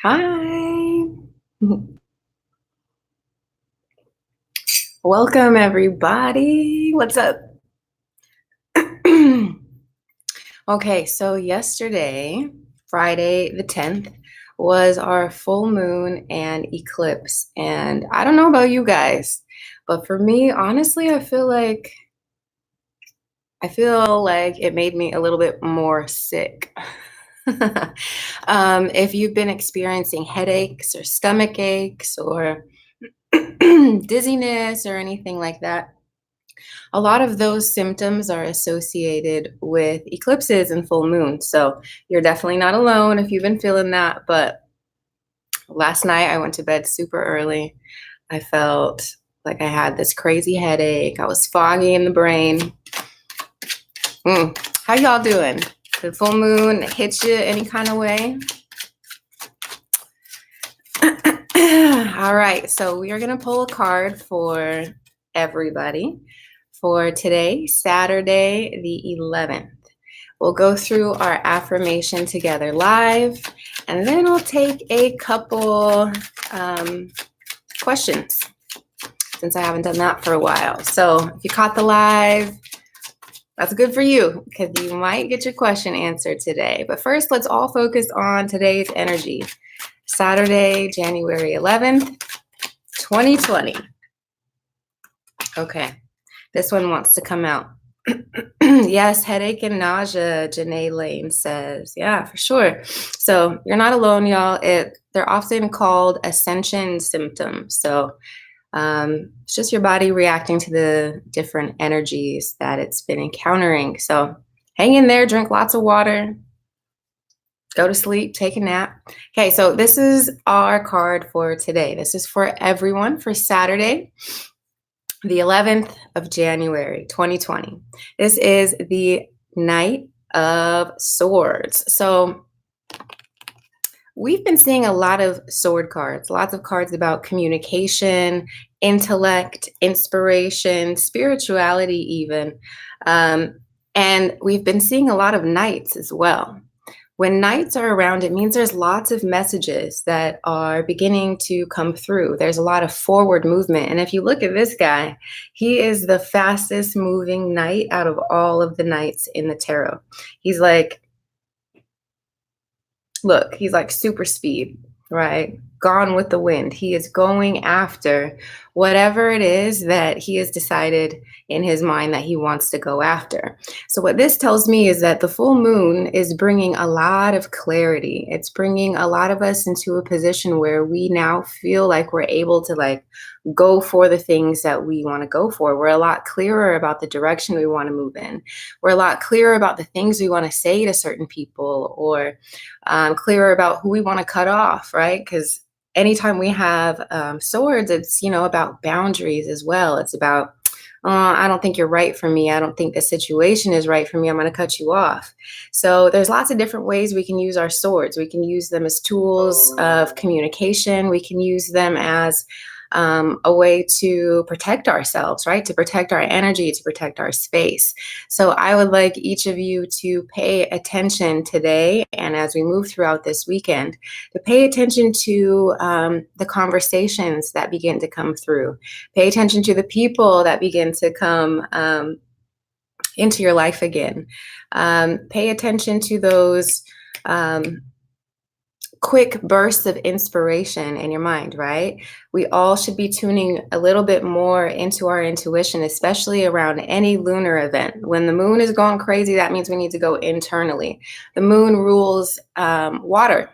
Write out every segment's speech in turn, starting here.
Hi. Welcome, everybody. What's up? Okay, so yesterday, Friday the 10th, was our full moon and eclipse. And I don't know about you guys, but for me, honestly, I feel like it made me a little bit more sick. If you've been experiencing headaches or stomach aches or dizziness or anything like that, a lot of those symptoms are associated with eclipses and full moon. So you're definitely not alone if you've been feeling that. But last night I went to bed super early. I felt like I had this crazy headache. I was foggy in the brain. How y'all doing? The full moon hit you any kind of way? All right, so we are going to pull a card for everybody for today, Saturday, the 11th. We'll go through our affirmation together live, and then I'll take a couple questions since I haven't done that for a while. So if you caught the live, that's good for you because you might get your question answered today. But first, let's all focus on today's energy. Saturday, January 11th, 2020. Okay, this one wants to come out. Yes, headache and nausea, Janae Lane says. Yeah, for sure. So you're not alone, y'all. They're often called ascension symptoms. So it's just your body reacting to the different energies that it's been encountering. So hang in there, drink lots of water, go to sleep, take a nap. Okay, so this is our card for today. This is for everyone for Saturday, the 11th of January, 2020. This is the Knight of Swords. So we've been seeing a lot of sword cards, lots of cards about communication, intellect, inspiration, spirituality even. And we've been seeing a lot of knights as well. When knights are around, it means there's lots of messages that are beginning to come through. There's a lot of forward movement. And if you look at this guy, he is the fastest moving knight out of all of the knights in the tarot. He's like, look, he's like super speed, right? Gone with the wind. He is going after whatever it is that he has decided in his mind that he wants to go after. So what this tells me is that the full moon is bringing a lot of clarity. It's bringing a lot of us into a position where we now feel like we're able to go for the things that we want to go for. We're a lot clearer about the direction we want to move in. We're a lot clearer about the things we want to say to certain people, or clearer about who we want to cut off, right? Because anytime we have swords, it's, about boundaries as well. It's about, I don't think you're right for me. I don't think the situation is right for me. I'm going to cut you off. So there's lots of different ways we can use our swords. We can use them as tools of communication. We can use them as a way to protect ourselves, right? To protect our energy, to protect our space. So I would like each of you to pay attention today, and as we move throughout this weekend, to pay attention to the conversations that begin to come through. Pay attention to the people that begin to come into your life again. Pay attention to those quick bursts of inspiration in your mind, right? We all should be tuning a little bit more into our intuition, especially around any lunar event. When the moon is going crazy, that means we need to go internally. The moon rules water,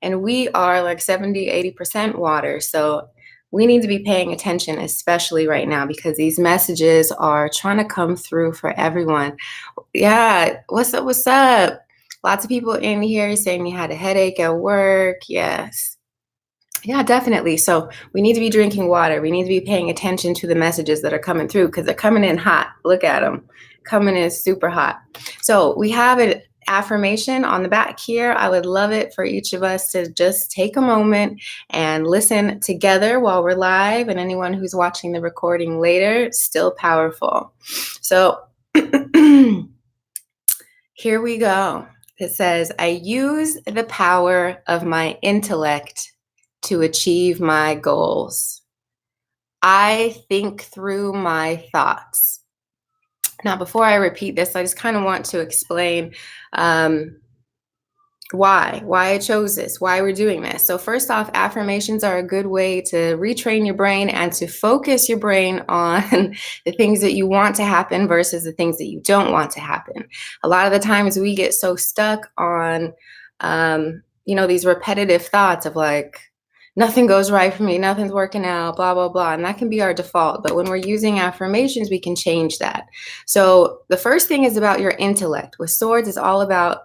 and we are like 70, 80% water. So we need to be paying attention, especially right now, because these messages are trying to come through for everyone. Yeah, what's up? What's up? Lots of people in here saying you had a headache at work. Yes. Yeah, definitely. So we need to be drinking water. We need to be paying attention to the messages that are coming through because they're coming in hot. Look at them. Coming in super hot. So we have an affirmation on the back here. I would love it for each of us to just take a moment and listen together while we're live, and anyone who's watching the recording later, still powerful. So here we go. It says, I use the power of my intellect to achieve my goals. I think through my thoughts. Now, before I repeat this, I just kind of want to explain why I chose this, why we're doing this. So first off, affirmations are a good way to retrain your brain and to focus your brain on the things that you want to happen versus the things that you don't want to happen. A lot of the times we get so stuck on, these repetitive thoughts of like, nothing goes right for me, nothing's working out, blah, blah, blah. And that can be our default. But when we're using affirmations, we can change that. So the first thing is about your intellect. With swords, it's all about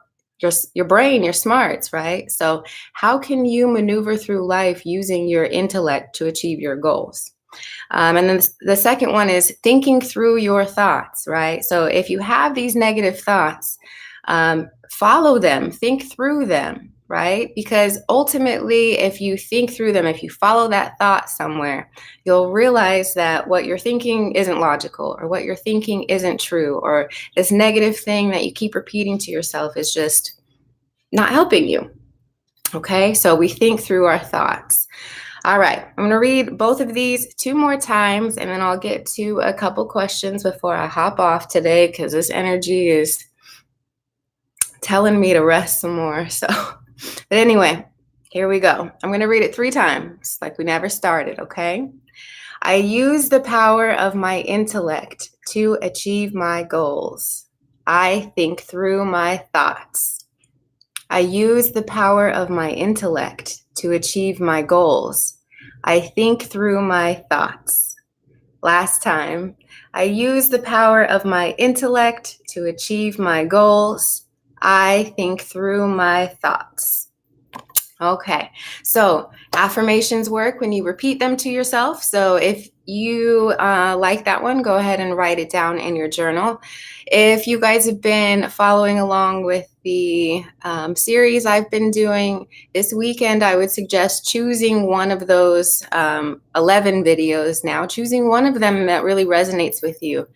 your brain, your smarts, right? So how can you maneuver through life using your intellect to achieve your goals? And then the second one is thinking through your thoughts, right? So if you have these negative thoughts, follow them, think through them, right? Because ultimately, if you think through them, if you follow that thought somewhere, you'll realize that what you're thinking isn't logical, or what you're thinking isn't true, or this negative thing that you keep repeating to yourself is just not helping you. Okay, so we think through our thoughts. All right, I'm going to read both of these 2 more times, and then I'll get to a couple questions before I hop off today, because this energy is telling me to rest some more. So, but anyway, here we go. I'm going to read it 3 times, like we never started, okay? I use the power of my intellect to achieve my goals. I think through my thoughts. I use the power of my intellect to achieve my goals. I think through my thoughts. Last time, I use the power of my intellect to achieve my goals. I think through my thoughts. Okay, so affirmations work when you repeat them to yourself. So if you like that one, go ahead and write it down in your journal. If you guys have been following along with the series I've been doing this weekend, I would suggest choosing one of those 11 videos now, choosing one of them that really resonates with you,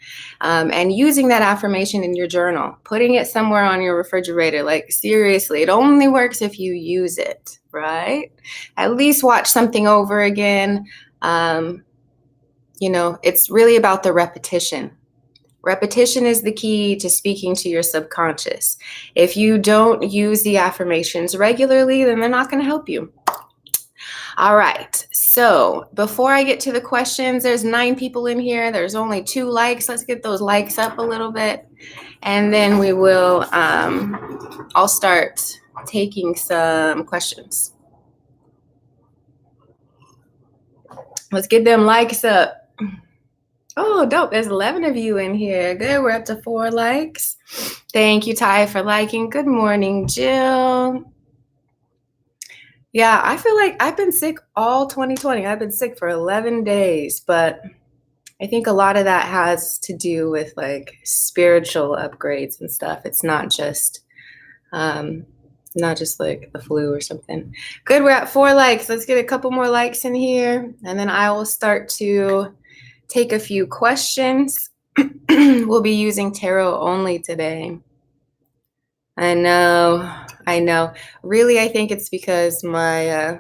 and using that affirmation in your journal, putting it somewhere on your refrigerator. Like, seriously, it only works if you use it, right? At least watch something over again. It's really about the repetition. Repetition is the key to speaking to your subconscious. If you don't use the affirmations regularly, then they're not going to help you. All right. So before I get to the questions, there's 9 people in here. There's only 2 likes. Let's get those likes up a little bit. And then we will, I'll start taking some questions. Let's get them likes up. Oh, dope. There's 11 of you in here. Good. We're up to 4 likes. Thank you, Ty, for liking. Good morning, Jill. Yeah, I feel like I've been sick all 2020. I've been sick for 11 days, but I think a lot of that has to do with like spiritual upgrades and stuff. It's not just like the flu or something. Good. We're at 4 likes. Let's get a couple more likes in here, and then I will start to take a few questions. We'll be using tarot only today. I know. Really, I think it's because my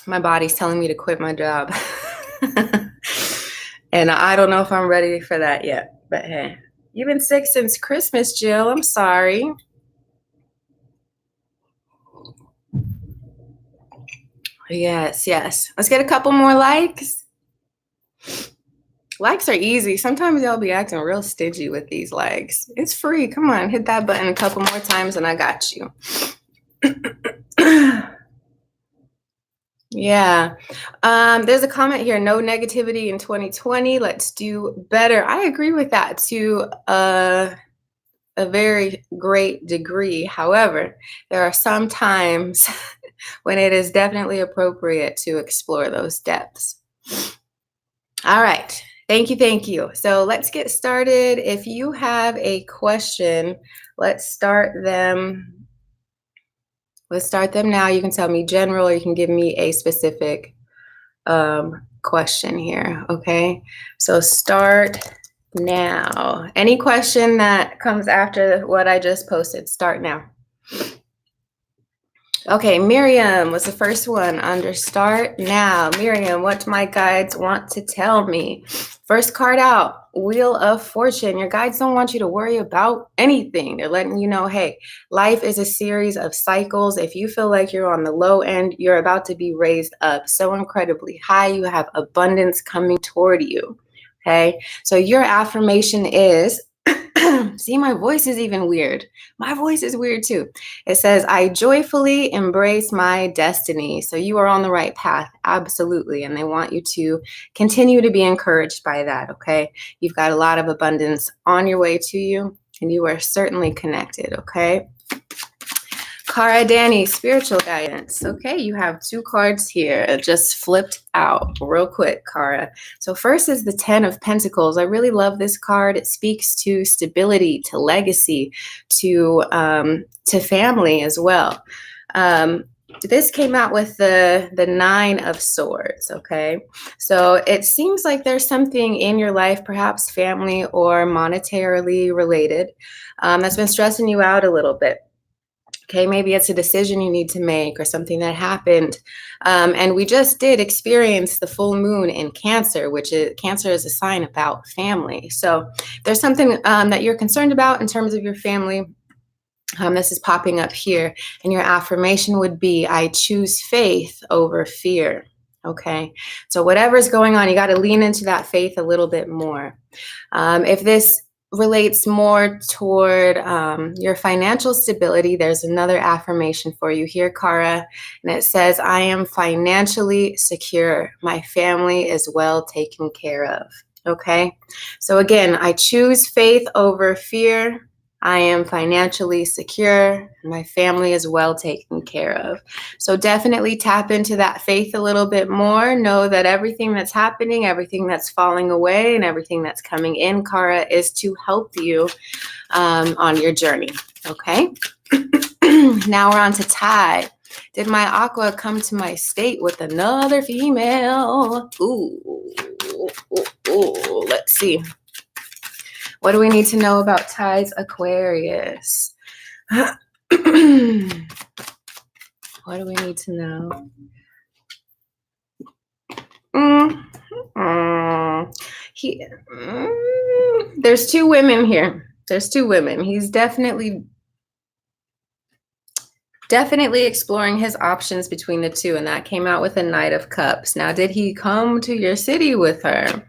body's telling me to quit my job. And I don't know if I'm ready for that yet. But hey, you've been sick since Christmas, Jill. I'm sorry. Yes. Let's get a couple more likes. Likes are easy. Sometimes y'all be acting real stingy with these likes. It's free. Come on, hit that button a couple more times and I got you. Yeah. There's a comment here, no negativity in 2020. Let's do better. I agree with that to a very great degree. However, there are some times when it is definitely appropriate to explore those depths. All right. Thank you. So let's get started. If you have a question, let's start them. Let's start them now. You can tell me general, or you can give me a specific question here. Okay. So start Now, any question that comes after what I just posted, start now. Okay, Miriam was the first one under start now. Miriam, what do my guides want to tell me? First card out, Wheel of Fortune. Your guides don't want you to worry about anything. They're letting you know, hey, life is a series of cycles. If you feel like you're on the low end, you're about to be raised up so incredibly high. You have abundance coming toward you. Okay, so your affirmation is, see, my voice is even weird. My voice is weird too. It says, I joyfully embrace my destiny. So you are on the right path. Absolutely. And they want you to continue to be encouraged by that. Okay. You've got a lot of abundance on your way to you, and you are certainly connected. Okay. Cara Danny, spiritual guidance. Okay, you have two cards here, just flipped out real quick, Cara. So first is the 10 of Pentacles. I really love this card. It speaks to stability, to legacy, to family as well. This came out with the 9 of Swords, okay? So it seems like there's something in your life, perhaps family or monetarily related, that's been stressing you out a little bit. Okay, maybe it's a decision you need to make or something that happened. And we just did experience the full moon in Cancer, which is Cancer is a sign about family. So there's something that you're concerned about in terms of your family. This is popping up here. And your affirmation would be, I choose faith over fear. Okay, so whatever's going on, you got to lean into that faith a little bit more. If this relates more toward your financial stability, there's another affirmation for you here, Cara, and it says, I am financially secure. My family is well taken care of. Okay, so again, I choose faith over fear. I am financially secure. My family is well taken care of. So definitely tap into that faith a little bit more. Know that everything that's happening, everything that's falling away, and everything that's coming in, Cara, is to help you on your journey. Okay. Now we're on to Ty. Did my Aqua come to my state with another female? Ooh, let's see. What do we need to know about Ty's Aquarius? What do we need to know? There's two women here. There's two women. He's definitely exploring his options between the two, and that came out with a Knight of Cups. Now, did he come to your city with her?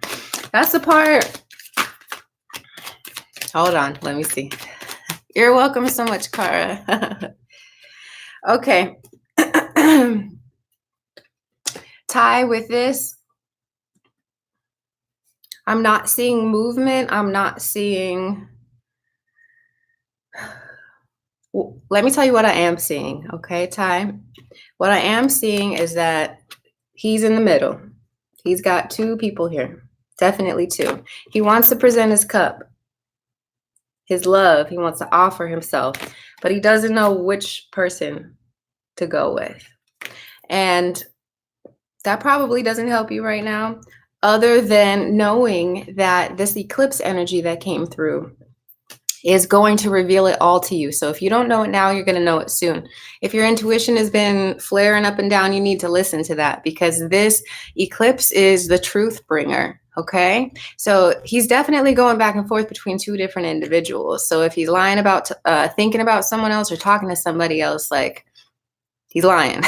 That's the part. Hold on, let me see. You're welcome so much, Cara. Okay. Ty, with this, I'm not seeing movement. I'm not seeing... Let me tell you what I am seeing, okay, Ty? What I am seeing is that he's in the middle. He's got two people here, definitely two. He wants to present his cup, his love. He wants to offer himself, but he doesn't know which person to go with. And that probably doesn't help you right now, other than knowing that this eclipse energy that came through is going to reveal it all to you. So if you don't know it now, you're going to know it soon. If your intuition has been flaring up and down, you need to listen to that, because this eclipse is the truth bringer. Okay, so he's definitely going back and forth between two different individuals. So if he's lying about thinking about someone else or talking to somebody else, like, he's lying.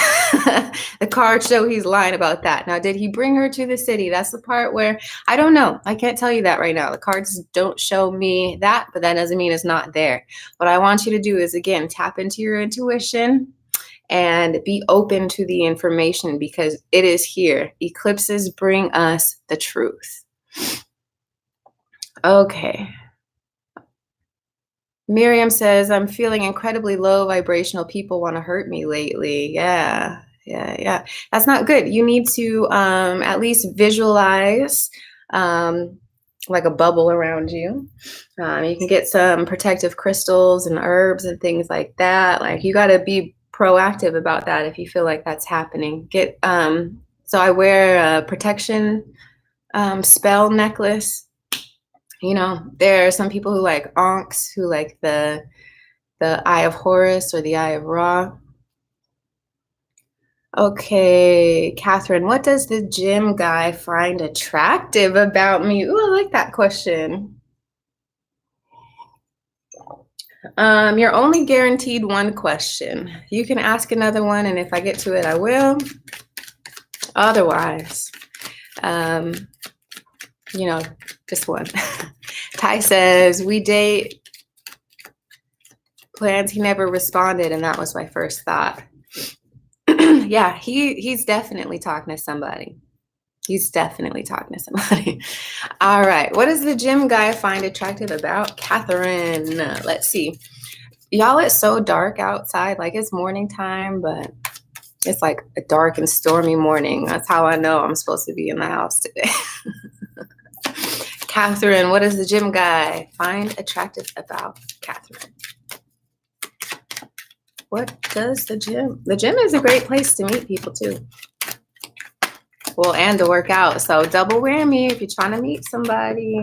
The cards show he's lying about that. Now, did he bring her to the city? That's the part where I don't know. I can't tell you that right now. The cards don't show me that, but that doesn't mean it's not there. What I want you to do is, again, tap into your intuition and be open to the information, because it is here. Eclipses bring us the truth. Okay. Miriam says, I'm feeling incredibly low vibrational. People want to hurt me lately. Yeah. That's not good. You need to at least visualize like a bubble around you. You can get some protective crystals and herbs and things like that. Like, you got to be proactive about that if you feel like that's happening. So I wear a protection spell necklace. You know, there are some people who like Ankhs, who like the Eye of Horus or the Eye of Ra. Okay, Catherine, what does the gym guy find attractive about me? Ooh, I like that question. You're only guaranteed one question. You can ask another one, and if I get to it, I will. Otherwise, um, you know, just one. Ty says, we date, plans. He never responded, and that was my first thought. Yeah, he's definitely talking to somebody. He's definitely talking to somebody. All right. What does the gym guy find attractive about Catherine? Let's see. Y'all, it's so dark outside. Like, it's morning time, but it's like a dark and stormy morning. That's how I know I'm supposed to be in the house today. Catherine, what does the gym guy find attractive about Catherine? What does the gym? The gym is a great place to meet people too. Well, and to work out. So double whammy if you're trying to meet somebody.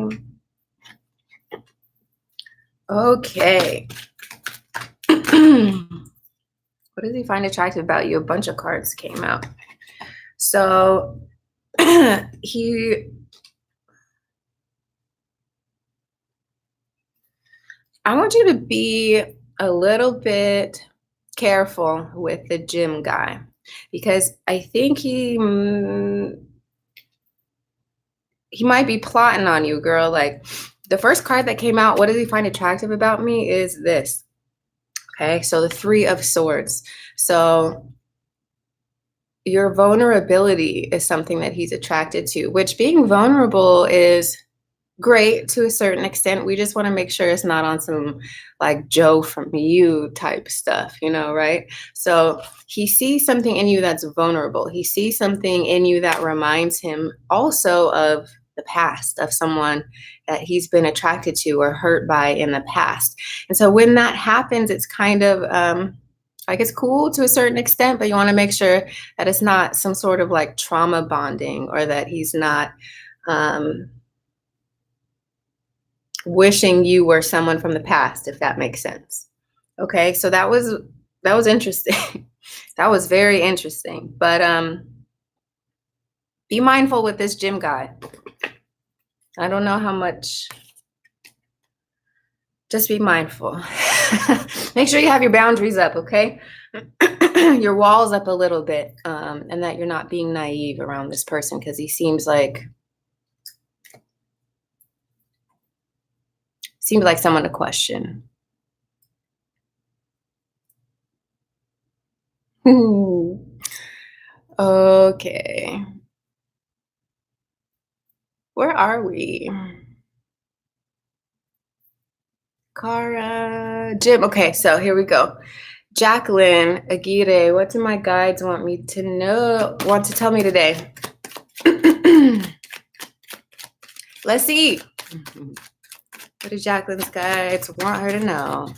Okay. What does he find attractive about you? A bunch of cards came out. So I want you to be a little bit careful with the gym guy, because I think he might be plotting on you, girl. Like, the first card that came out, what does he find attractive about me, is this. Okay, so the Three of Swords. So your vulnerability is something that he's attracted to, which being vulnerable is great to a certain extent. We just want to make sure it's not on some like Joe from you type stuff, you know, right? So he sees something in you that's vulnerable. He sees something in you that reminds him also of the past, of someone that he's been attracted to or hurt by in the past. And so when that happens, it's kind of like, it's cool to a certain extent, but you want to make sure that it's not some sort of like trauma bonding, or that he's not wishing you were someone from the past, if that makes sense. Okay, so that was interesting. That was very interesting. But be mindful with this gym guy. I don't know how much. Just be mindful. Make sure you have your boundaries up, okay? Your walls up a little bit, and that you're not being naive around this person, because he seems like someone to question. Okay. Where are we? Cara, Jim. Okay, so here we go. Jacqueline Aguirre, what do my guides want to tell me today? Let's see. What do Jacqueline's guides want her to know?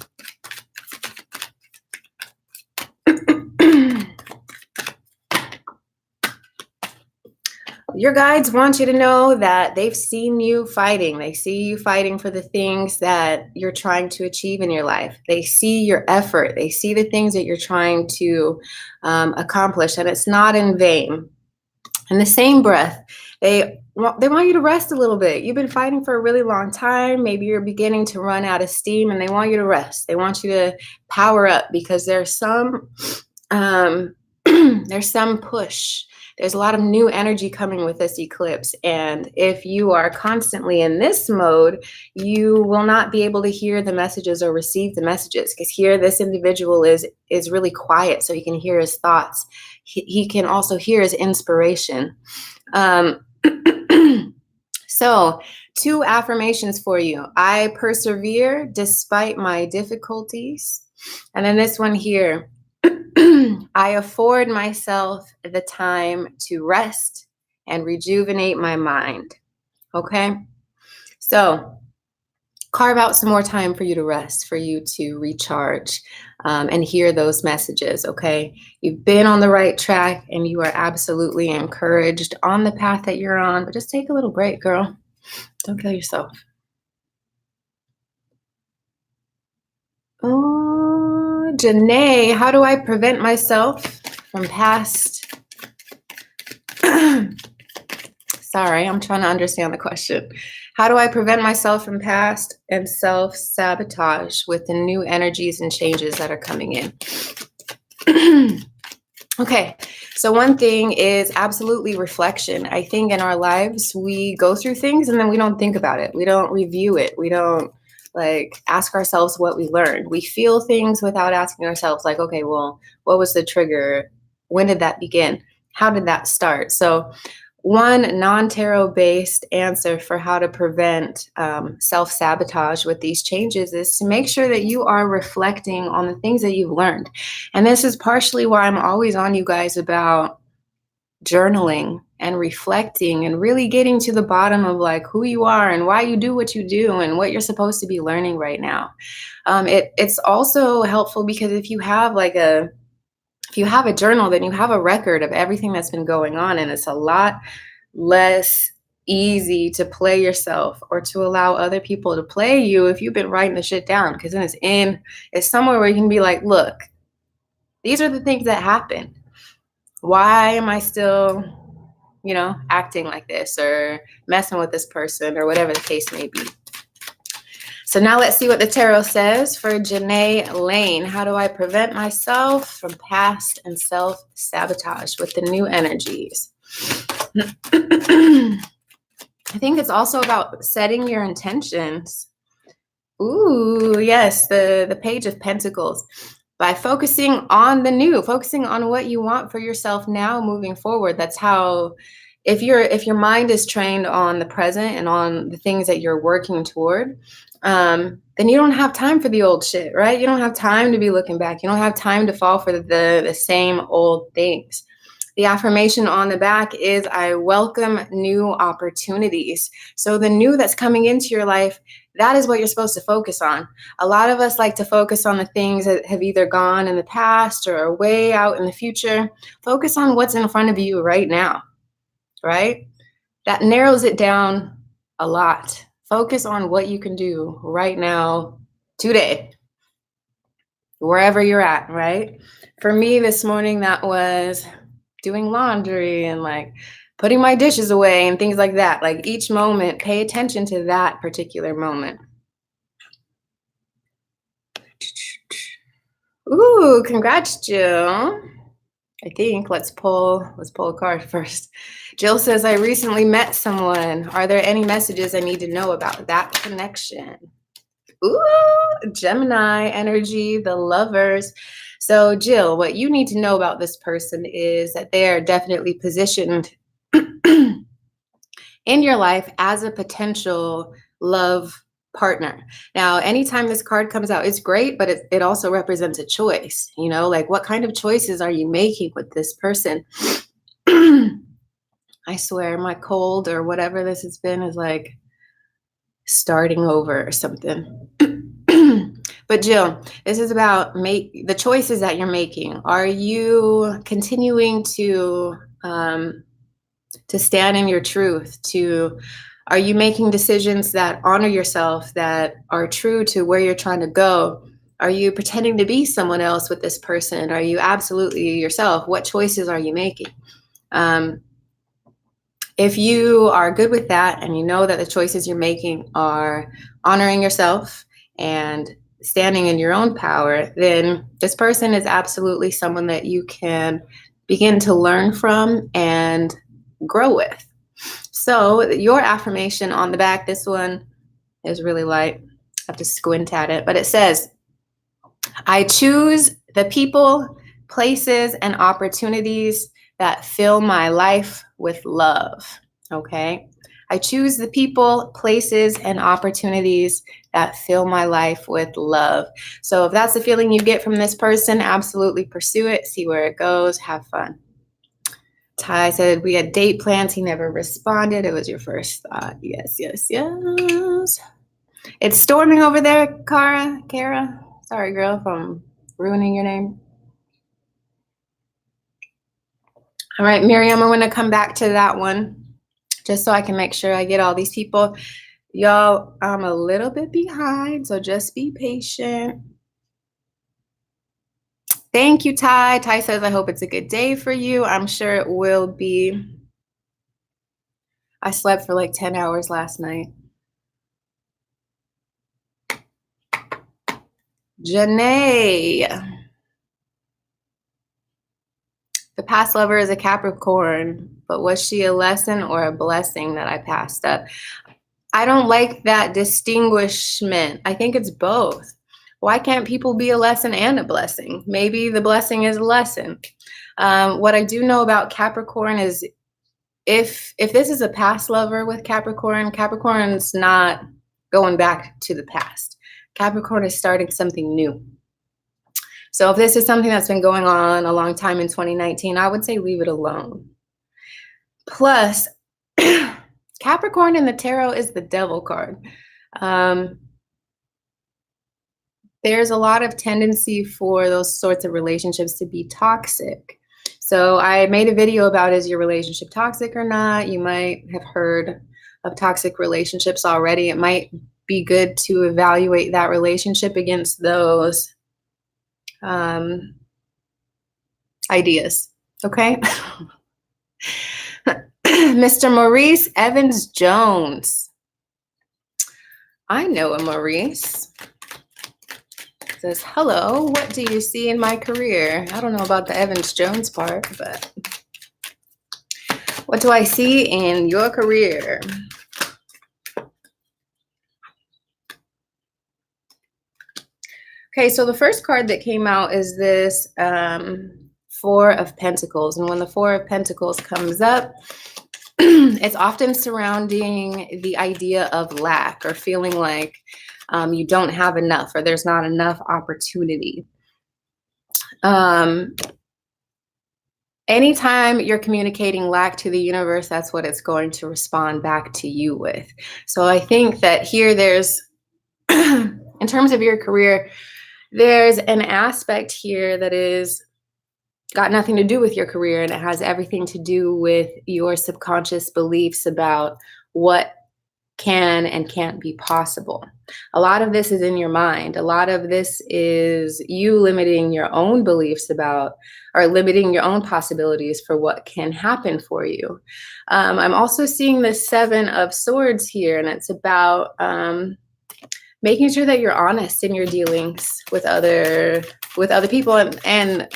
Your guides want you to know that they've seen you fighting. They see you fighting for the things that you're trying to achieve in your life. They see your effort. They see the things that you're trying to accomplish, and it's not in vain. In the same breath, they want you to rest a little bit. You've been fighting for a really long time. Maybe you're beginning to run out of steam, and they want you to rest. They want you to power up, because there's some push. There's a lot of new energy coming with this eclipse. And if you are constantly in this mode, you will not be able to hear the messages or receive the messages, because here this individual is really quiet, so you can hear his thoughts. He can also hear his inspiration. So 2 affirmations for you. I persevere despite my difficulties. And then this one here. I afford myself the time to rest and rejuvenate my mind. Okay? So carve out some more time for you to rest, for you to recharge, and hear those messages, okay? You've been on the right track, and you are absolutely encouraged on the path that you're on, but just take a little break, girl. Don't kill yourself. Oh, Janae, how do I prevent myself from past? Sorry, I'm trying to understand the question. How do I prevent myself from past and self-sabotage with the new energies and changes that are coming in? Okay, so one thing is absolutely reflection. I think in our lives, we go through things and then we don't think about it. We don't review it. We don't like ask ourselves what we learned. We feel things without asking ourselves, like, okay, well, what was the trigger? When did that begin? How did that start? So one non-tarot based answer for how to prevent self-sabotage with these changes is to make sure that you are reflecting on the things that you've learned. And this is partially why I'm always on you guys about journaling and reflecting and really getting to the bottom of like who you are and why you do what you do and what you're supposed to be learning right now. It's also helpful because if you have a journal, then you have a record of everything that's been going on, and it's a lot less easy to play yourself or to allow other people to play you if you've been writing the shit down, because then it's somewhere where you can be like, look, these are the things that happen. Why am I still, acting like this or messing with this person or whatever the case may be? So now let's see what the tarot says for Janae Lane. How do I prevent myself from past and self-sabotage with the new energies? I think it's also about setting your intentions. Ooh, yes, the Page of Pentacles. By focusing on the new, focusing on what you want for yourself now moving forward. That's how, if your mind is trained on the present and on the things that you're working toward, then you don't have time for the old shit, right? You don't have time to be looking back. You don't have time to fall for the same old things. The affirmation on the back is, I welcome new opportunities. So the new that's coming into your life, that is what you're supposed to focus on. A lot of us like to focus on the things that have either gone in the past or are way out in the future. Focus on what's in front of you right now, right? That narrows it down a lot. Focus on what you can do right now, today, wherever you're at, right? For me this morning, that was doing laundry and like putting my dishes away and things like that. Like each moment, pay attention to that particular moment. Ooh, congrats, Jill. I think let's pull a card first. Jill says, I recently met someone. Are there any messages I need to know about that connection? Ooh, Gemini energy, the lovers. So Jill, what you need to know about this person is that they are definitely positioned in your life as a potential love partner. Now, anytime this card comes out, it's great, but it also represents a choice. Like what kind of choices are you making with this person? I swear my cold or whatever this has been is like starting over or something. But Jill, this is about the choices that you're making. Are you continuing to stand in your truth? Are you making decisions that honor yourself, that are true to where you're trying to go? Are you pretending to be someone else with this person? Are you absolutely yourself? What choices are you making? If you are good with that and you know that the choices you're making are honoring yourself and standing in your own power, then this person is absolutely someone that you can begin to learn from and grow with. So your affirmation on the back, this one is really light. I have to squint at it, but it says, I choose the people, places, and opportunities that fill my life with love. Okay. I choose the people, places, and opportunities that fill my life with love. So if that's the feeling you get from this person, absolutely pursue it. See where it goes. Have fun. Ty said we had date plans. He never responded. It was your first thought. Yes, yes, yes. It's storming over there, Kara. Sorry, girl, if I'm ruining your name. All right, Miriam, I'm going to come back to that one just so I can make sure I get all these people. Y'all, I'm a little bit behind, so just be patient. Thank you, Ty. Ty says, I hope it's a good day for you. I'm sure it will be. I slept for like 10 hours last night. Janae. The past lover is a Capricorn, but was she a lesson or a blessing that I passed up? I don't like that distinguishment. I think it's both. Why can't people be a lesson and a blessing? Maybe the blessing is a lesson. What I do know about Capricorn is if this is a past lover with Capricorn, Capricorn's not going back to the past. Capricorn is starting something new. So if this is something that's been going on a long time in 2019, I would say leave it alone. Plus, Capricorn in the tarot is the devil card. There's a lot of tendency for those sorts of relationships to be toxic. So I made a video about, is your relationship toxic or not? You might have heard of toxic relationships already. It might be good to evaluate that relationship against those ideas. Okay. Mr. Maurice Evans Jones. I know a Maurice. Says, hello, what do you see in my career? I don't know about the Evans Jones part, but what do I see in your career? Okay, so the first card that came out is this Four of Pentacles. And when the Four of Pentacles comes up, it's often surrounding the idea of lack or feeling like you don't have enough or there's not enough opportunity. Anytime you're communicating lack to the universe, that's what it's going to respond back to you with. So I think that here there's, in terms of your career, there's an aspect here that is got nothing to do with your career, and it has everything to do with your subconscious beliefs about what can and can't be possible. A lot of this is in your mind. A lot of this is you limiting your own beliefs about, or limiting your own possibilities for what can happen for you. I'm also seeing the Seven of Swords here, and it's about making sure that you're honest in your dealings with other people, and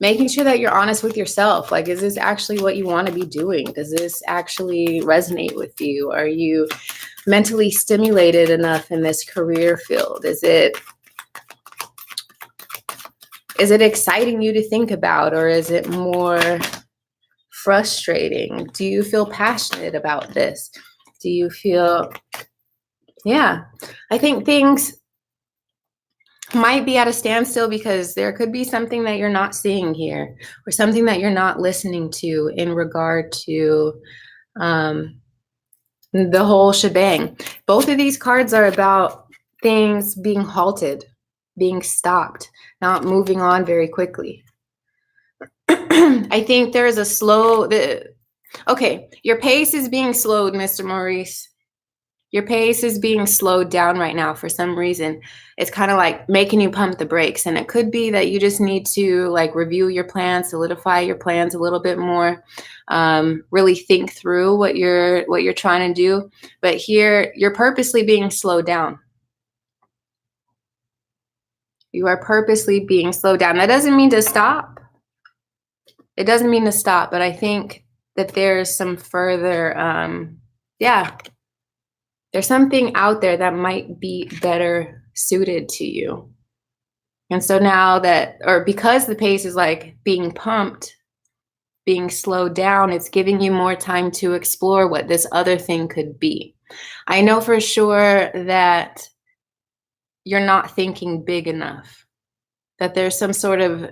making sure that you're honest with yourself. Like, is this actually what you want to be doing? Does this actually resonate with you? Are you mentally stimulated enough in this career field? Is it exciting you to think about, or is it more frustrating? Do you feel passionate about this? Do you feel, yeah, I think things might be at a standstill because there could be something that you're not seeing here, or something that you're not listening to in regard to the whole shebang. Both of these cards are about things being halted, being stopped, not moving on very quickly. I think there is a slow, okay, your pace is being slowed, Mr. Maurice. Your pace is being slowed down right now for some reason. It's kind of like making you pump the brakes. And it could be that you just need to like review your plans, solidify your plans a little bit more, really think through what you're trying to do. But here, you're purposely being slowed down. You are purposely being slowed down. That doesn't mean to stop. It doesn't mean to stop, but I think that there's some further, there's something out there that might be better suited to you. And so now that, or because the pace is like being pumped, being slowed down, it's giving you more time to explore what this other thing could be. I know for sure that you're not thinking big enough, that there's some sort of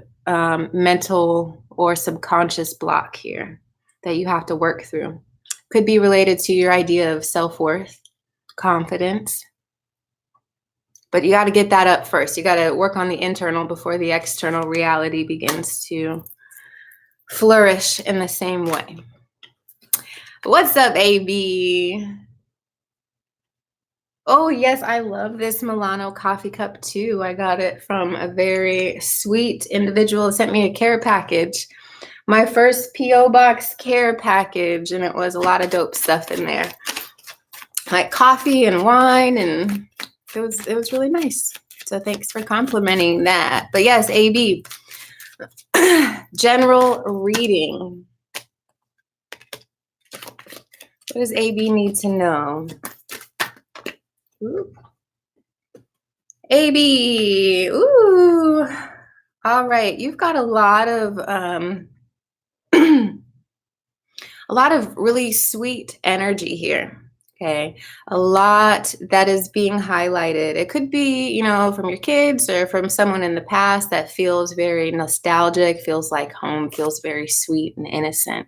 mental or subconscious block here that you have to work through. Could be related to your idea of self-worth, confidence. But you got to get that up first. You got to work on the internal before the external reality begins to flourish in the same way. What's up, AB? Oh, yes, I love this Milano coffee cup too. I got it from a very sweet individual who sent me a care package. My first P.O. Box care package, and it was a lot of dope stuff in there. Like coffee and wine, and it was really nice. So thanks for complimenting that. But yes, AB, general reading. What does AB need to know? Ooh. AB, ooh. All right, you've got a lot of a lot of really sweet energy here. Okay, a lot that is being highlighted. It could be, from your kids or from someone in the past that feels very nostalgic, feels like home, feels very sweet and innocent,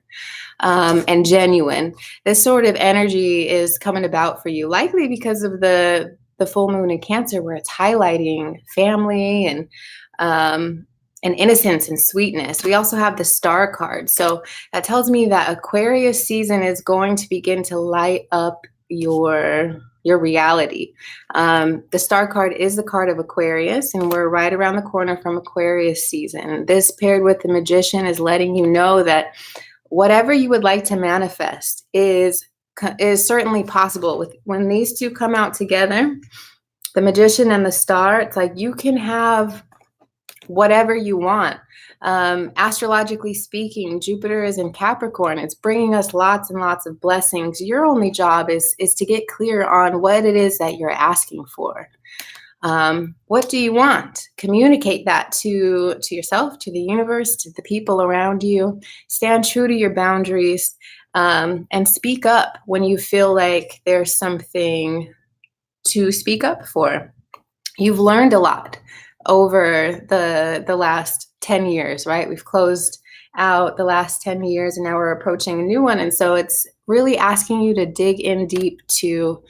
and genuine. This sort of energy is coming about for you, likely because of the full moon in Cancer, where it's highlighting family and innocence and sweetness. We also have the Star card, so that tells me that Aquarius season is going to begin to light up your reality. The Star card is the card of Aquarius, and we're right around the corner from Aquarius season. This paired with the Magician is letting you know that whatever you would like to manifest is certainly possible. When these two come out together, the Magician and the Star, it's like you can have whatever you want. Astrologically speaking, Jupiter is in Capricorn. It's bringing us lots and lots of blessings. Your only job is to get clear on what it is that you're asking for. What do you want? Communicate that to yourself, to the universe, to the people around you. Stand true to your boundaries, and speak up when you feel like there's something to speak up for. You've learned a lot over the last 10 years, right? We've closed out the last 10 years and now we're approaching a new one. And so it's really asking you to dig in deep to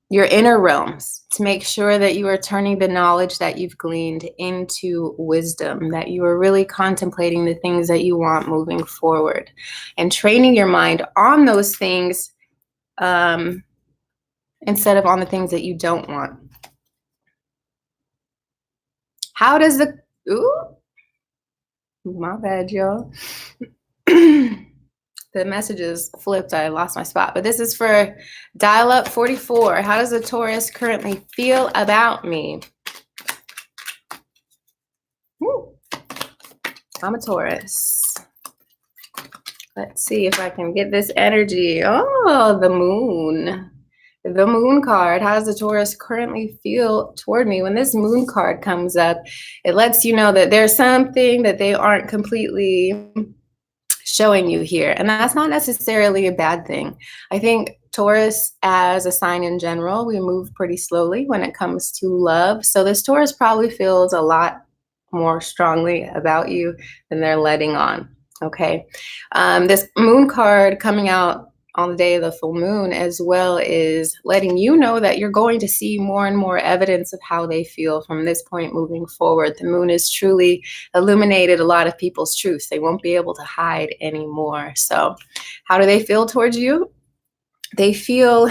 your inner realms, to make sure that you are turning the knowledge that you've gleaned into wisdom, that you are really contemplating the things that you want moving forward and training your mind on those things instead of on the things that you don't want. How does ooh, my bad, y'all. The messages flipped. I lost my spot. But this is for Dial Up 44. How does a Taurus currently feel about me? Woo. I'm a Taurus. Let's see if I can get this energy. Oh, the moon. The moon card. How does the Taurus currently feel toward me? When this moon card comes up, it lets you know that there's something that they aren't completely showing you here. And that's not necessarily a bad thing. I think Taurus as a sign in general, we move pretty slowly when it comes to love. So this Taurus probably feels a lot more strongly about you than they're letting on. Okay. This moon card coming out on the day of the full moon as well is letting you know that you're going to see more and more evidence of how they feel from this point moving forward. The moon has truly illuminated a lot of people's truths. They won't be able to hide anymore. So how do they feel towards you? They feel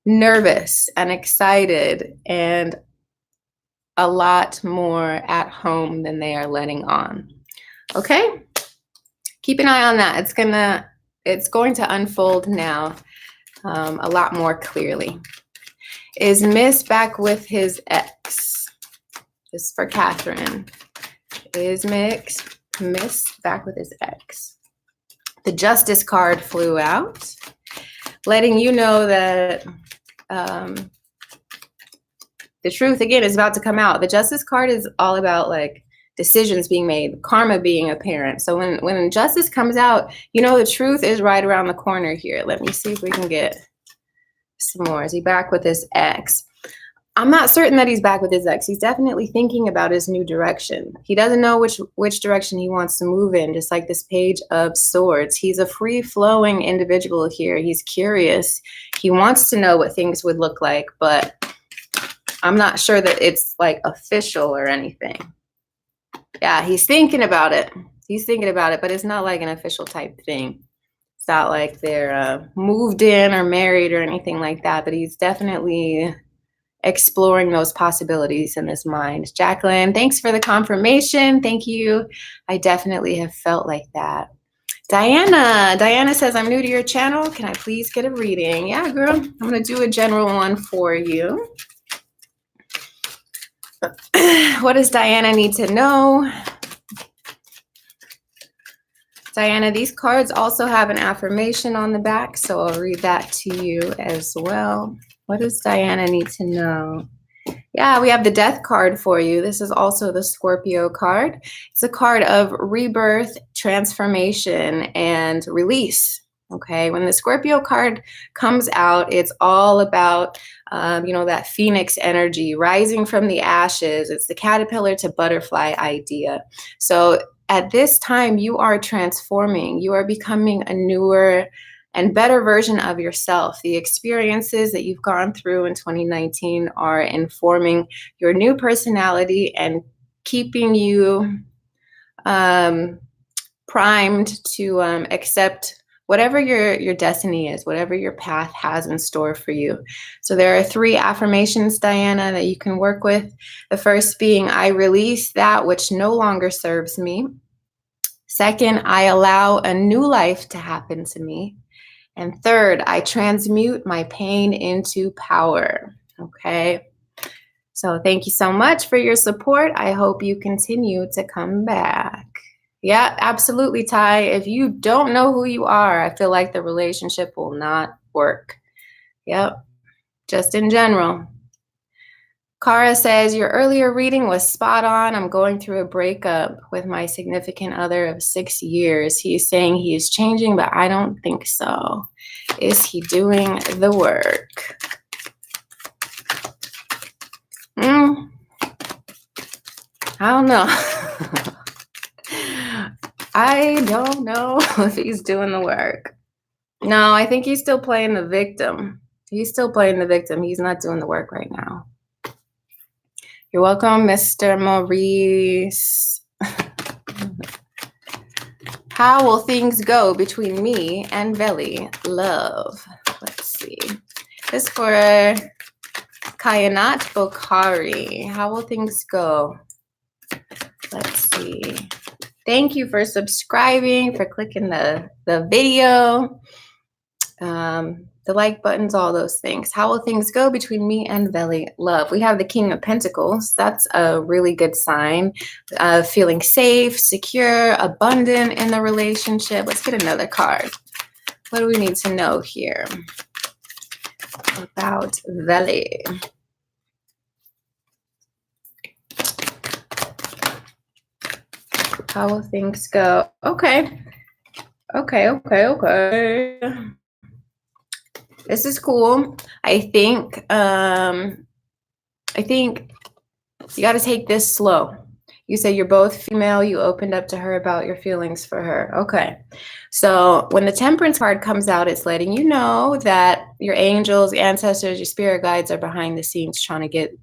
nervous and excited and a lot more at home than they are letting on. Okay? Keep an eye on that. It's going to unfold now a lot more clearly. Is Miss back with his ex? This is for Catherine. Is Miss back with his ex? The Justice card flew out, letting you know that the truth, again, is about to come out. The Justice card is all about like decisions being made, karma being apparent. So when justice comes out, the truth is right around the corner here. Let me see if we can get some more. Is he back with his ex? I'm not certain that he's back with his ex. He's definitely thinking about his new direction. He doesn't know which direction he wants to move in, just like this Page of Swords. He's a free-flowing individual here. He's curious. He wants to know what things would look like, but I'm not sure that it's like official or anything. Yeah, he's thinking about it. But it's not like an official type thing. It's not like they're moved in or married or anything like that, but he's definitely exploring those possibilities in his mind. Jacqueline, thanks for the confirmation. Thank you. I definitely have felt like that. Diana says, I'm new to your channel. Can I please get a reading? Yeah, girl. I'm going to do a general one for you. What does Diana need to know? Diana, these cards also have an affirmation on the back, so I'll read that to you as well. What does Diana need to know? Yeah, we have the Death card for you. This is also the Scorpio card. It's a card of rebirth, transformation, and release. Okay, when the Scorpio card comes out, it's all about, that phoenix energy, rising from the ashes. It's the caterpillar to butterfly idea. So at this time, you are transforming. You are becoming a newer and better version of yourself. The experiences that you've gone through in 2019 are informing your new personality and keeping you primed to accept whatever your destiny is, whatever your path has in store for you. So there are 3 affirmations, Diana, that you can work with. The first being, I release that which no longer serves me. Second, I allow a new life to happen to me. And third, I transmute my pain into power. Okay. So thank you so much for your support. I hope you continue to come back. Yeah, absolutely, Ty. If you don't know who you are, I feel like the relationship will not work. Yep. Just in general. Kara says, your earlier reading was spot on. I'm going through a breakup with my significant other of 6 years. He's saying he is changing, but I don't think so. Is he doing the work? I don't know. I don't know if he's doing the work. No, I think he's still playing the victim. He's still playing the victim. He's not doing the work right now. You're welcome, Mr. Maurice. How will things go between me and Veli? Love. Let's see. This is for Kayanat Bokhari. How will things go? Let's see. Thank you for subscribing, for clicking the video. The like buttons, all those things. How will things go between me and Veli? Love. We have the King of Pentacles. That's a really good sign of feeling safe, secure, abundant in the relationship. Let's get another card. What do we need to know here about Veli? How will things go? Okay. This is cool. I think you got to take this slow. You say you're both female. You opened up to her about your feelings for her. Okay. So when the Temperance card comes out, it's letting you know that your angels, ancestors, your spirit guides are behind the scenes trying to get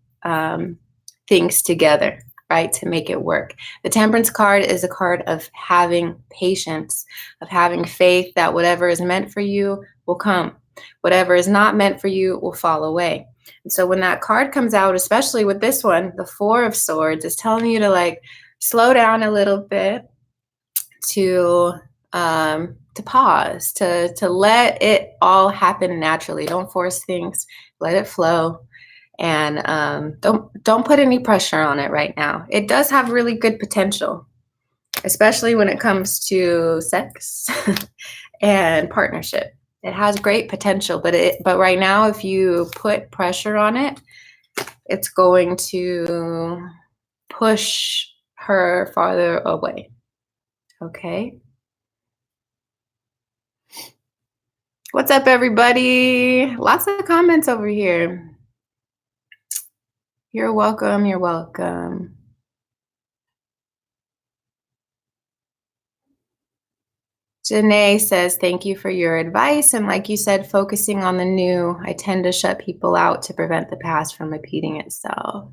things together, right, to make it work. The Temperance card is a card of having patience, of having faith that whatever is meant for you will come. Whatever is not meant for you will fall away. And so when that card comes out, especially with this one, the 4 of Swords, is telling you to like slow down a little bit, to pause, to let it all happen naturally. Don't force things. Let it flow. And don't put any pressure on it right now. It does have really good potential, especially when it comes to sex and partnership. It has great potential, but right now, if you put pressure on it, it's going to push her farther away. Okay. What's up, everybody? Lots of comments over here. You're welcome. You're welcome. Janae says, thank you for your advice. And like you said, focusing on the new, I tend to shut people out to prevent the past from repeating itself.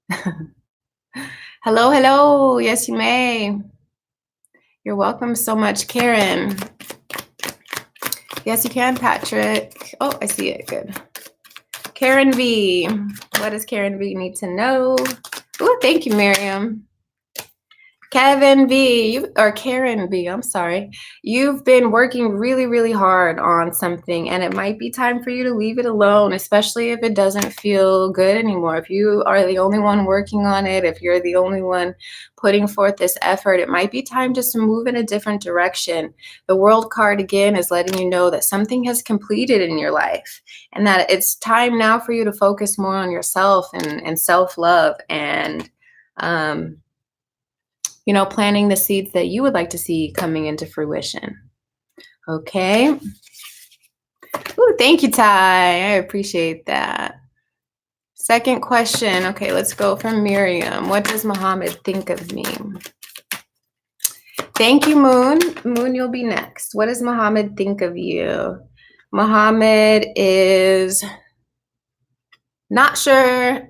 Hello, hello. Yes, you may. You're welcome so much, Karen. Yes, you can, Patrick. Oh, I see it. Good. Karen V. What does Karen V need to know? Oh, thank you, Miriam. Kevin V, or Karen V, I'm sorry. You've been working really, really hard on something, and it might be time for you to leave it alone, especially if it doesn't feel good anymore. If you are the only one working on it, if you're the only one putting forth this effort, it might be time just to move in a different direction. The World card, again, is letting you know that something has completed in your life, and that it's time now for you to focus more on yourself and self-love and, you know, planting the seeds that you would like to see coming into fruition. Okay. Ooh, thank you, Ty. I appreciate that. Second question. Okay, let's go from Miriam. What does Muhammad think of me? Thank you, Moon. Moon, you'll be next. What does Muhammad think of you? Muhammad is not sure.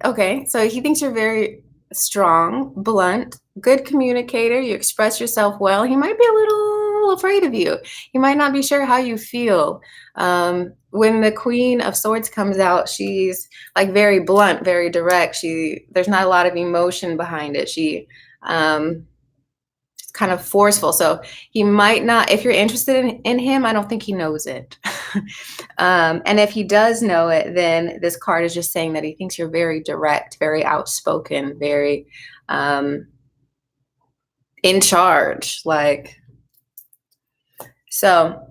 Okay, so he thinks you're very strong, blunt, good communicator. You express yourself well. He might be a little afraid of you. He might not be sure how you feel. When the Queen of Swords comes out, she's like very blunt, very direct. There's not a lot of emotion behind it. It's kind of forceful. So he might not, if you're interested in him, I don't think he knows it. And if he does know it, then this card is just saying that he thinks you're very direct, very outspoken, very in charge, like, so,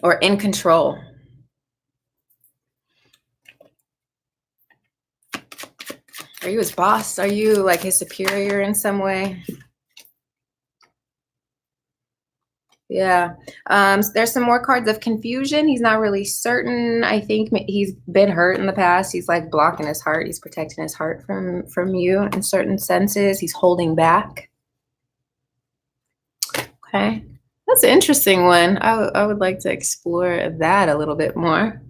or in control. Are you his boss? Are you like his superior in some way? Yeah. There's some more cards of confusion. He's not really certain. I think he's been hurt in the past. He's like blocking his heart. He's protecting his heart from you in certain senses. He's holding back. Okay. That's an interesting one. I would like to explore that a little bit more.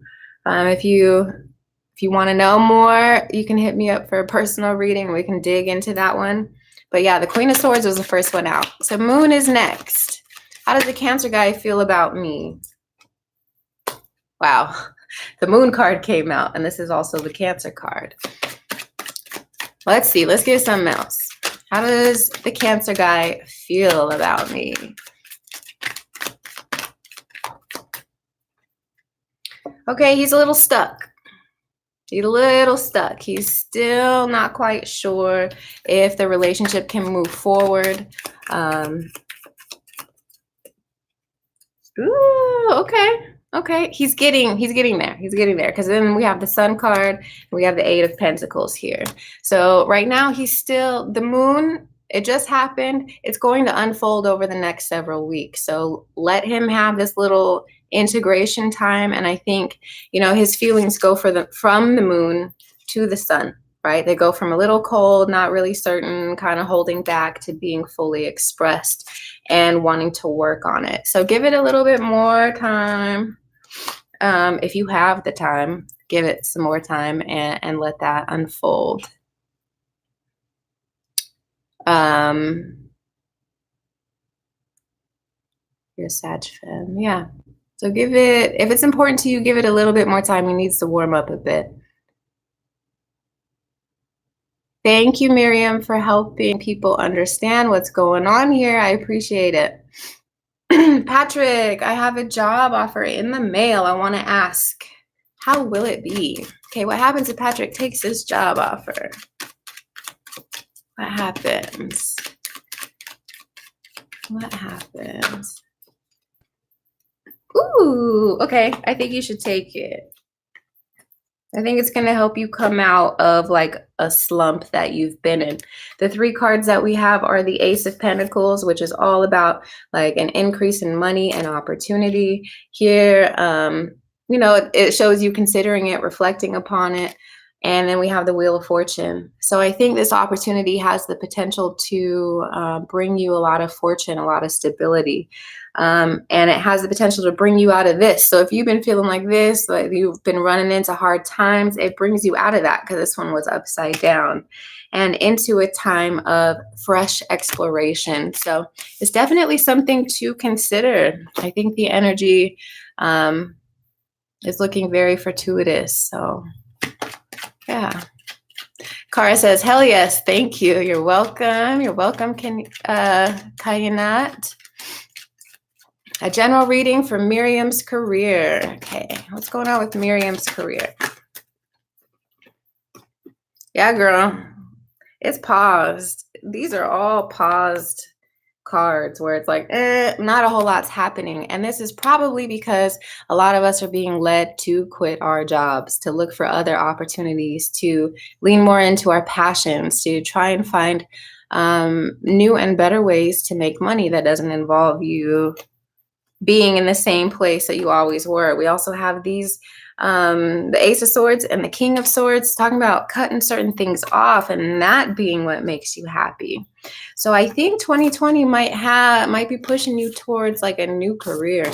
If you want to know more, you can hit me up for a personal reading. We can dig into that one. But yeah, the Queen of Swords was the first one out. So Moon is next. How does the Cancer guy feel about me? Wow, the Moon card came out, and this is also the Cancer card. Let's see, let's get something else. How does the Cancer guy feel about me? Okay, he's a little stuck. He's a little stuck. He's still not quite sure if the relationship can move forward. Ooh, okay. He's getting there. Because then we have the Sun card and we have the Eight of Pentacles here. So right now he's still, the Moon, it just happened. It's going to unfold over the next several weeks. So let him have this little integration time. And I think, you know, his feelings go from the Moon to the Sun, right? They go from a little cold, not really certain, kind of holding back, to being fully expressed and wanting to work on it. So give it a little bit more time. If you have the time, give it some more time and let that unfold. You're a Sag fan. Yeah. So give it, if it's important to you, give it a little bit more time. He needs to warm up a bit. Thank you, Miriam, for helping people understand what's going on here. I appreciate it. Patrick, I have a job offer in the mail. I want to ask, how will it be? Okay, what happens if Patrick takes this job offer? What happens? What happens? Ooh, okay. I think you should take it. I think it's going to help you come out of like a slump that you've been in. The three cards that we have are the Ace of Pentacles, which is all about like an increase in money and opportunity. Here, you know, it shows you considering it, reflecting upon it. And then we have the Wheel of Fortune. So I think this opportunity has the potential to bring you a lot of fortune, a lot of stability. And it has the potential to bring you out of this. So if you've been feeling like this, like you've been running into hard times, it brings you out of that, because this one was upside down, and into a time of fresh exploration. So it's definitely something to consider. I think the energy is looking very fortuitous. So yeah. Cara says, hell yes, thank you. You're welcome. You're welcome, Kayanat. A general reading for Miriam's career. Okay, what's going on with Miriam's career? Yeah, girl, it's paused. These are all paused cards where it's like, not a whole lot's happening. And this is probably because a lot of us are being led to quit our jobs, to look for other opportunities, to lean more into our passions, to try and find new and better ways to make money that doesn't involve you being in the same place that you always were. We also have these the Ace of Swords and the King of Swords, talking about cutting certain things off and that being what makes you happy. So I think 2020 might be pushing you towards like a new career.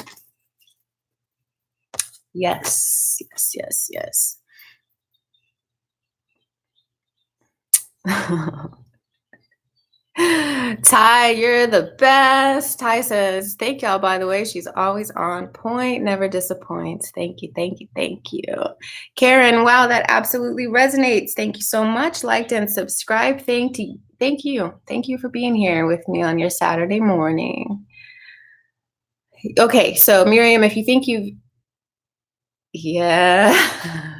Yes, yes, yes, yes. Ty, you're the best. Ty says, thank y'all, by the way. She's always on point, never disappoints. Thank you, thank you, thank you. Karen, wow, that absolutely resonates. Thank you so much. Liked and subscribed. Thank you. Thank you. Thank you for being here with me on your Saturday morning. Okay, so Miriam, if you think you've... Yeah.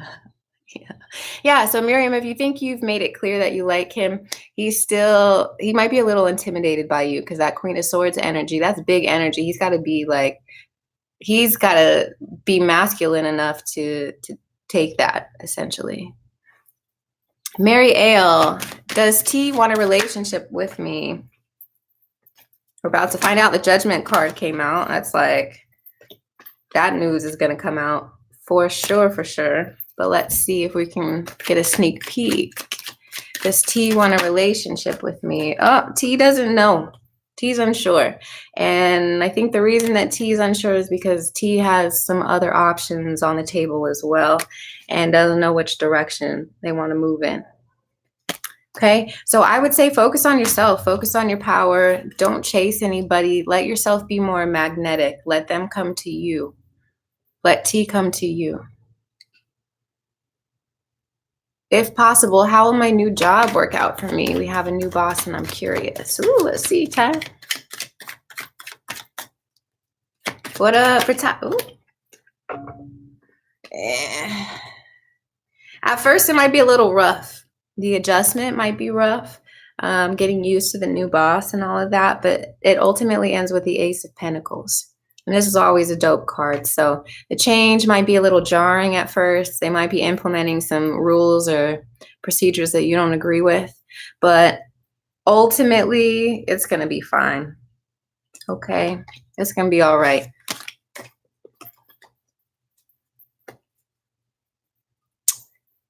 Yeah, so Miriam, if you think you've made it clear that you like him, he might be a little intimidated by you, because that Queen of Swords energy, that's big energy. He's got to be masculine enough to take that, essentially. Mary Ale, does T want a relationship with me? We're about to find out. The Judgment card came out. That's like, that news is going to come out for sure, for sure. But let's see if we can get a sneak peek. Does T want a relationship with me? Oh, T doesn't know. T's unsure. And I think the reason that T is unsure is because T has some other options on the table as well, and doesn't know which direction they want to move in. Okay, so I would say focus on yourself, focus on your power. Don't chase anybody. Let yourself be more magnetic. Let them come to you. Let T come to you. If possible, how will my new job work out for me? We have a new boss and I'm curious. Ooh, let's see, Ty. What up for Ty? Ooh. At first, it might be a little rough. The adjustment might be rough, getting used to the new boss and all of that, but it ultimately ends with the Ace of Pentacles. And this is always a dope card. So the change might be a little jarring at first. They might be implementing some rules or procedures that you don't agree with, but ultimately it's going to be fine. Okay, it's going to be all right.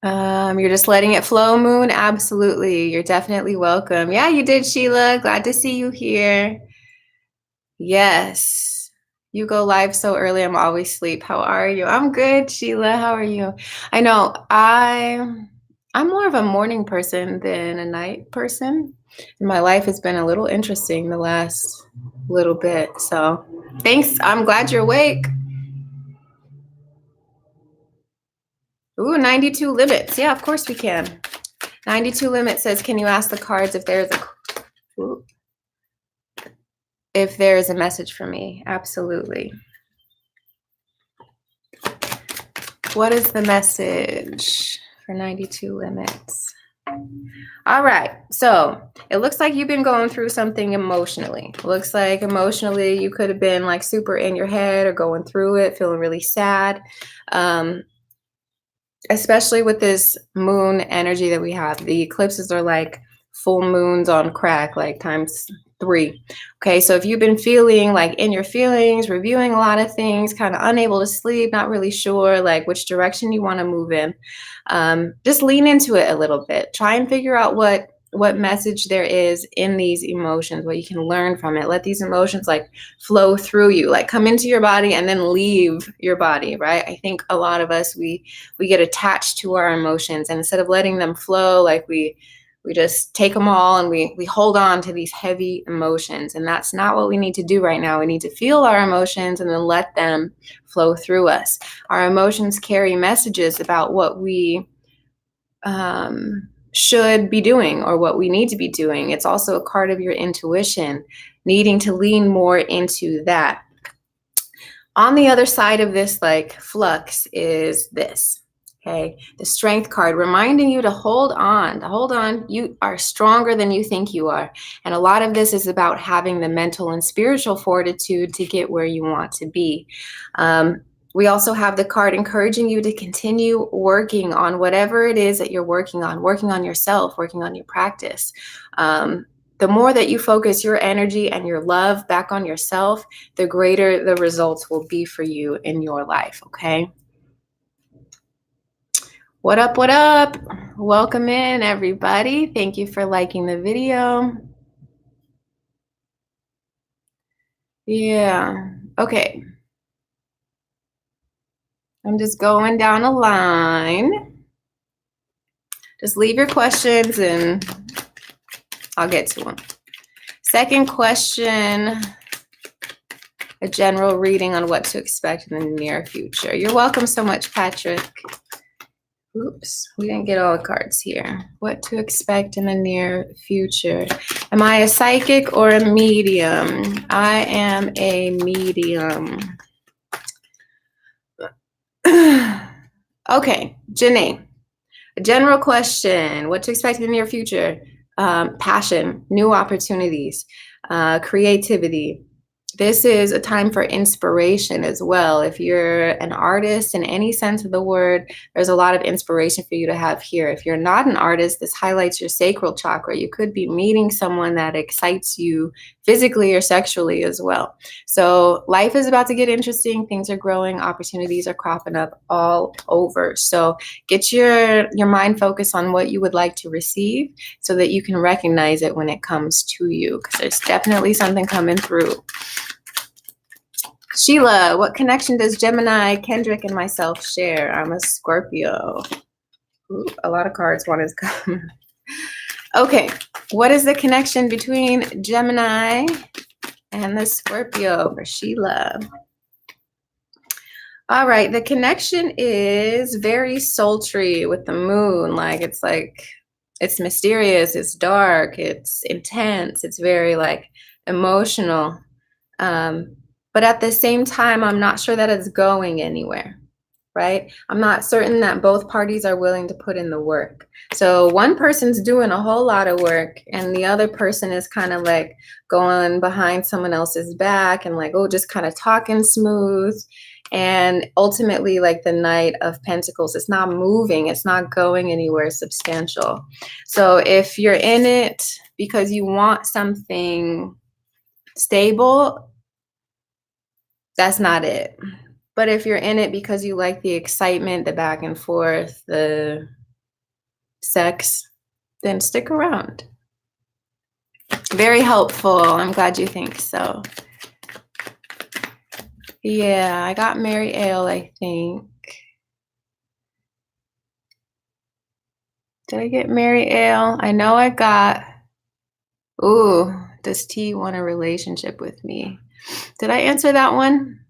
You're just letting it flow, Moon? Absolutely. You're definitely welcome. Yeah, you did, Sheila. Glad to see you here. Yes. You go live so early, I'm always asleep. How are you? I'm good, Sheila. How are you? I know I'm more of a morning person than a night person. And my life has been a little interesting the last little bit. So thanks. I'm glad you're awake. Ooh, 92 limits. Yeah, of course we can. 92 limits says, can you ask the cards if there's a message for me? Absolutely. What is the message for 92 limits? All right, so it looks like you've been going through something emotionally. It looks like emotionally you could have been like super in your head or going through it, feeling really sad. Especially with this moon energy that we have. The eclipses are like full moons on crack, like times 3. Okay, so if you've been feeling like in your feelings, reviewing a lot of things, kind of unable to sleep, not really sure like which direction you want to move in, just lean into it a little bit. Try and figure out what message there is in these emotions, what you can learn from it. Let these emotions like flow through you, like come into your body and then leave your body, right? I think a lot of us, we get attached to our emotions, and instead of letting them flow, like we just take them all and we hold on to these heavy emotions. And that's not what we need to do right now. We need to feel our emotions and then let them flow through us. Our emotions carry messages about what we should be doing or what we need to be doing. It's also a part of your intuition, needing to lean more into that. On the other side of this like flux is this, okay? The strength card, reminding you to hold on, You are stronger than you think you are. And a lot of this is about having the mental and spiritual fortitude to get where you want to be. We also have the card encouraging you to continue working on whatever it is that you're working on yourself, working on your practice. The more that you focus your energy and your love back on yourself, the greater the results will be for you in your life, okay? What up, what up? Welcome in, everybody. Thank you for liking the video. Yeah, okay. I'm just going down a line. Just leave your questions and I'll get to them. Second question, a general reading on what to expect in the near future. You're welcome so much, Patrick. Oops, we didn't get all the cards here. What to expect in the near future. Am I a psychic or a medium? I am a medium. Okay, Janae. A general question. What to expect in the near future. Passion, new opportunities, creativity. This is a time for inspiration as well. If you're an artist in any sense of the word, there's a lot of inspiration for you to have here. If you're not an artist, this highlights your sacral chakra. You could be meeting someone that excites you physically or sexually as well. So life is about to get interesting. Things are growing. Opportunities are cropping up all over. So get your mind focused on what you would like to receive so that you can recognize it when it comes to you, because there's definitely something coming through. Sheila, what connection does Gemini, Kendrick, and myself share? I'm a Scorpio. Ooh, a lot of cards want to come. Okay, what is the connection between Gemini and the Scorpio for Sheila? All right, the connection is very sultry with the moon. It's mysterious, it's dark, it's intense, it's very like emotional. But at the same time, I'm not sure that it's going anywhere, right? I'm not certain that both parties are willing to put in the work. So one person's doing a whole lot of work and the other person is kind of like going behind someone else's back and like, oh, just kind of talking smooth. And ultimately, like the Knight of Pentacles, it's not moving. It's not going anywhere substantial. So if you're in it because you want something stable, that's not it. But if you're in it because you like the excitement, the back and forth, the sex, then stick around. Very helpful. I'm glad you think so. Yeah, I got Mary Ale, I think. Did I get Mary Ale? I know I got, ooh, does T want a relationship with me? Did I answer that one?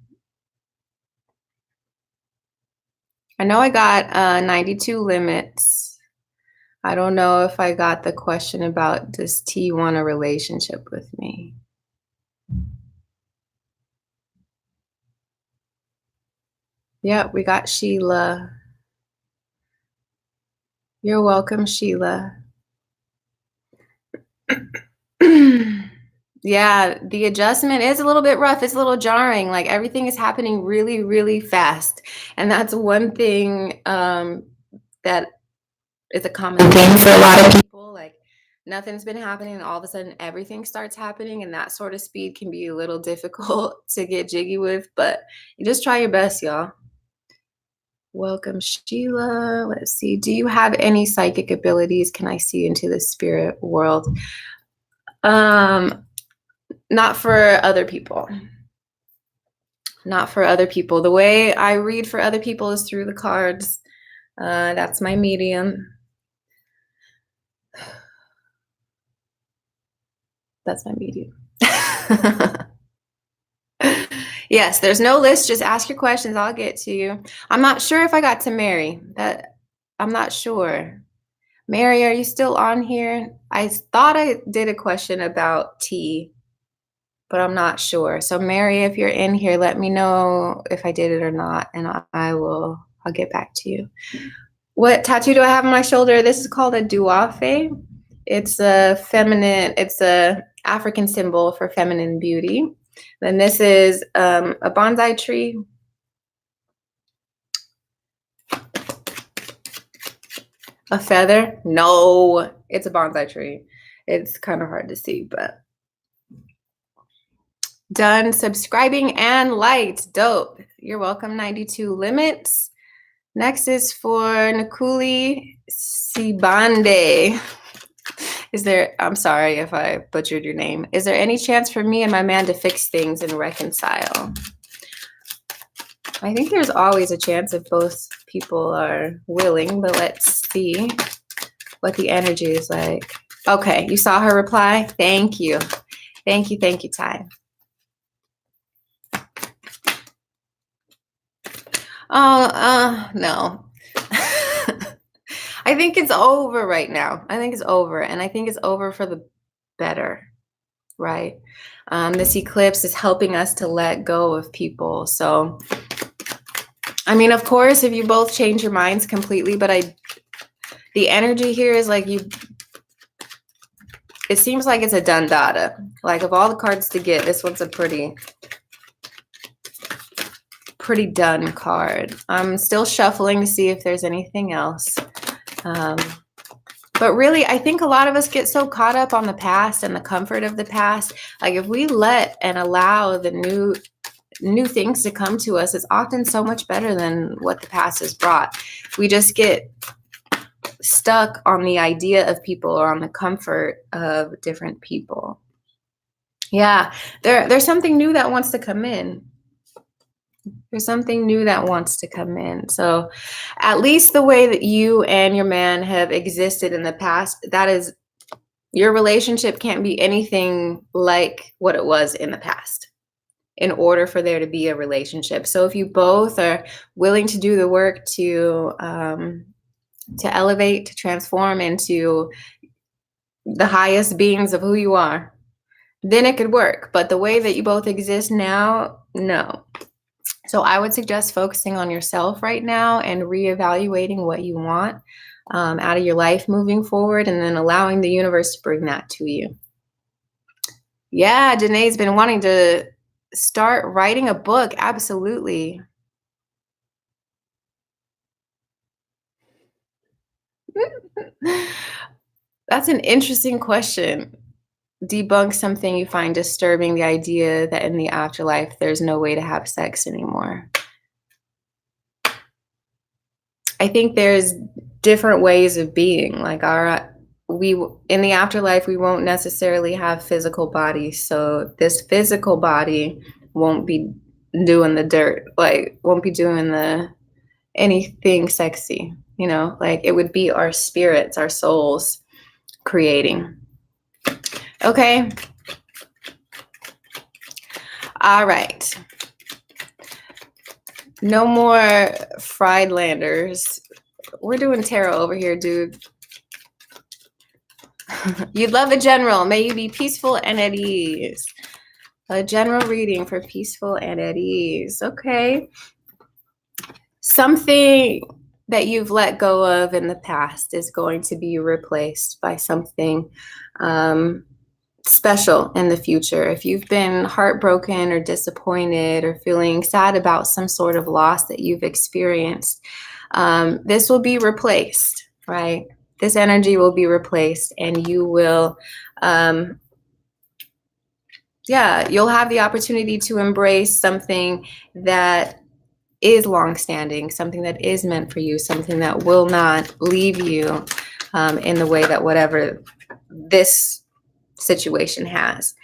I know I got 92 limits. I don't know if I got the question about does T want a relationship with me? Yep, we got Sheila. You're welcome, Sheila. Yeah, the adjustment is a little bit rough. It's a little jarring. Like everything is happening really, really fast. And that's one thing that is a common thing for a lot of people. Like nothing's been happening, and all of a sudden everything starts happening, and that sort of speed can be a little difficult to get jiggy with, but you just try your best, y'all. Welcome, Sheila. Let's see. Do you have any psychic abilities? Can I see into the spirit world? Not for other people. Not for other people. The way I read for other people is through the cards. That's my medium. That's my medium. Yes, there's no list. Just ask your questions. I'll get to you. I'm not sure if I got to Mary. I'm not sure. Mary, are you still on here? I thought I did a question about tea, but I'm not sure. So Mary, if you're in here, let me know if I did it or not, and I'll get back to you. What tattoo do I have on my shoulder? This is called a duafe. It's a African symbol for feminine beauty. Then this is a bonsai tree. A feather? No, it's a bonsai tree. It's kind of hard to see, but done subscribing and liked. Dope. You're welcome, 92 Limits. Next is for Nakuli Sibande. I'm sorry if I butchered your name. Is there any chance for me and my man to fix things and reconcile? I think there's always a chance if both people are willing, but let's see what the energy is like. Okay, you saw her reply? Thank you. Thank you, Ty. No. I think it's over right now. I think it's over, and I think it's over for the better, right? This eclipse is helping us to let go of people. So, I mean, of course, if you both change your minds completely, but the energy here is like it seems like it's a done data. Like of all the cards to get, this one's a pretty done card. I'm still shuffling to see if there's anything else. But really, I think a lot of us get so caught up on the past and the comfort of the past. Like if we let and allow the new things to come to us, it's often so much better than what the past has brought. We just get stuck on the idea of people or on the comfort of different people. Yeah, there's something new that wants to come in. There's something new that wants to come in. So at least the way that you and your man have existed in the past, that is, your relationship can't be anything like what it was in the past in order for there to be a relationship. So if you both are willing to do the work to elevate, to transform into the highest beings of who you are, then it could work. But the way that you both exist now, no. So I would suggest focusing on yourself right now and reevaluating what you want out of your life moving forward, and then allowing the universe to bring that to you. Yeah, Danae's been wanting to start writing a book. Absolutely. That's an interesting question. Debunk something you find disturbing, the idea that in the afterlife there's no way to have sex anymore. I think there's different ways of being. Like in the afterlife, we won't necessarily have physical bodies. So this physical body won't be doing the dirt, like won't be doing anything sexy, like it would be our spirits, our souls creating. Okay. All right. No more fried landers. We're doing tarot over here, dude. You'd love a general. May you be peaceful and at ease. A general reading for peaceful and at ease. Okay. Something that you've let go of in the past is going to be replaced by something special in the future. If you've been heartbroken or disappointed or feeling sad about some sort of loss that you've experienced, this will be replaced, right? This energy will be replaced, and you will, you'll have the opportunity to embrace something that is long-standing, something that is meant for you, something that will not leave you in the way that whatever this situation has.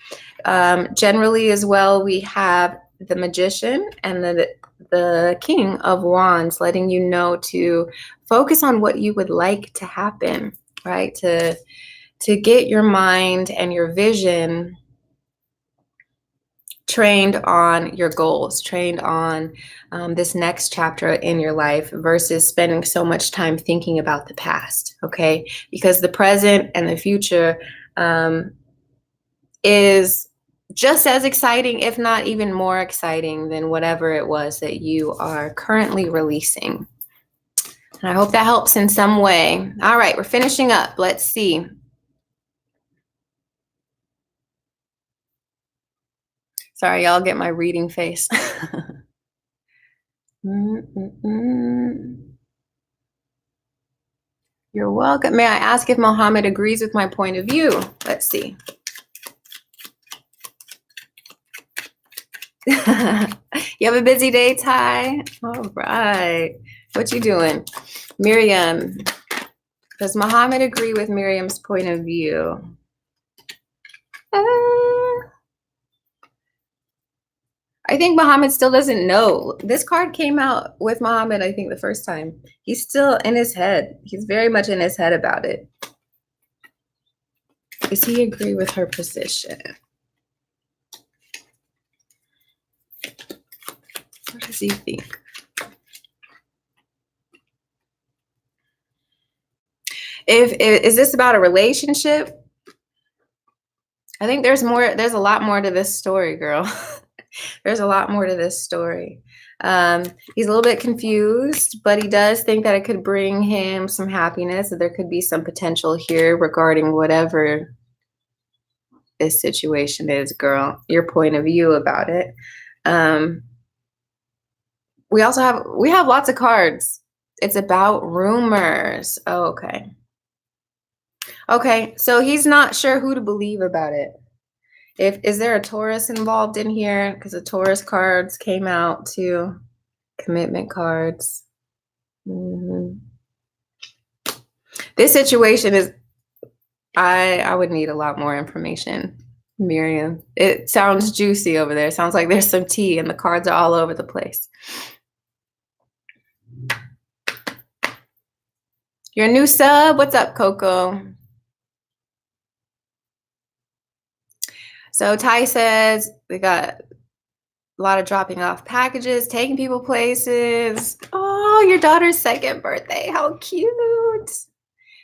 Generally as well, we have the Magician and the King of Wands, letting you know to focus on what you would like to happen, right? To get your mind and your vision trained on your goals, trained on this next chapter in your life versus spending so much time thinking about the past, okay? Because the present and the future is just as exciting, if not even more exciting than whatever it was that you are currently releasing. And I hope that helps in some way. All right, we're finishing up. Let's see. Sorry, y'all, get my reading face. You're welcome. May I ask if Mohammed agrees with my point of view? Let's see. You have a busy day, Ty? All right. What you doing? Miriam. Does Mohammed agree with Miriam's point of view? I think Muhammad still doesn't know. This card came out with Muhammad, I think, the first time. He's still in his head. He's very much in his head about it. Does he agree with her position? What does he think? Is this about a relationship? I think there's a lot more to this story, girl. There's a lot more to this story. He's a little bit confused, but he does think that it could bring him some happiness, that there could be some potential here regarding whatever this situation is, girl. Your point of view about it. We have lots of cards. It's about rumors. Oh, okay. Okay, so he's not sure who to believe about it. Is there a Taurus involved in here? Because the Taurus cards came out too. Commitment cards. This situation is, I would need a lot more information, Miriam. It sounds juicy over there. It sounds like there's some tea and the cards are all over the place. Your new sub? What's up, Coco? So Ty says we got a lot of dropping off packages, taking people places. Oh, your daughter's second birthday. How cute.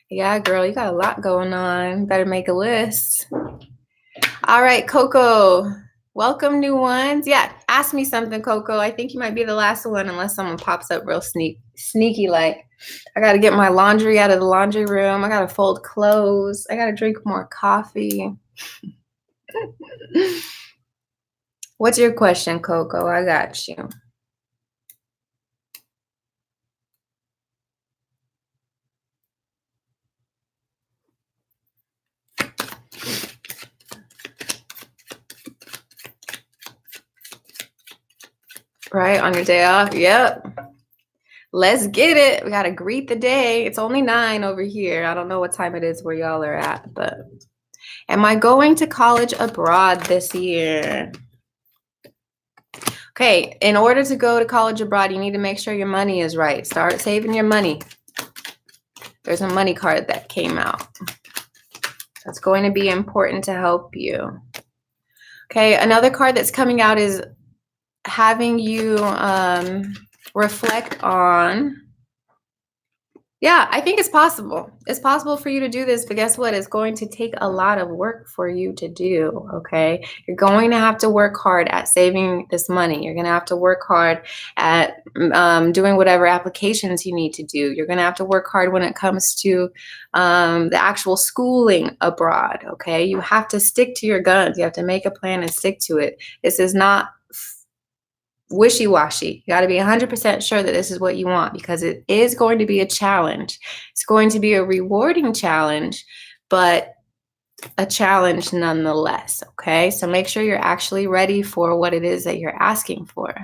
Yeah, girl, you got a lot going on. Better make a list. All right, Coco. Welcome, new ones. Yeah, ask me something, Coco. I think you might be the last one unless someone pops up real sneaky like. I got to get my laundry out of the laundry room. I got to fold clothes. I got to drink more coffee. What's your question, Coco? I got you. Right, on your day off? Yep. Let's get it. We got to greet the day. It's only 9 over here. I don't know what time it is where y'all are at, but am I going to college abroad this year? Okay, in order to go to college abroad, you need to make sure your money is right. Start saving your money. There's a money card that came out. That's going to be important to help you. Okay, another card that's coming out is having you reflect on. Yeah, I think it's possible. It's possible for you to do this, but guess what? It's going to take a lot of work for you to do, okay? You're going to have to work hard at saving this money. You're going to have to work hard at doing whatever applications you need to do. You're going to have to work hard when it comes to the actual schooling abroad, okay? You have to stick to your guns. You have to make a plan and stick to it. This is not wishy-washy. You got to be 100% sure that this is what you want, because it is going to be a challenge. It's going to be a rewarding challenge, but a challenge nonetheless. Okay, so make sure you're actually ready for what it is that you're asking for.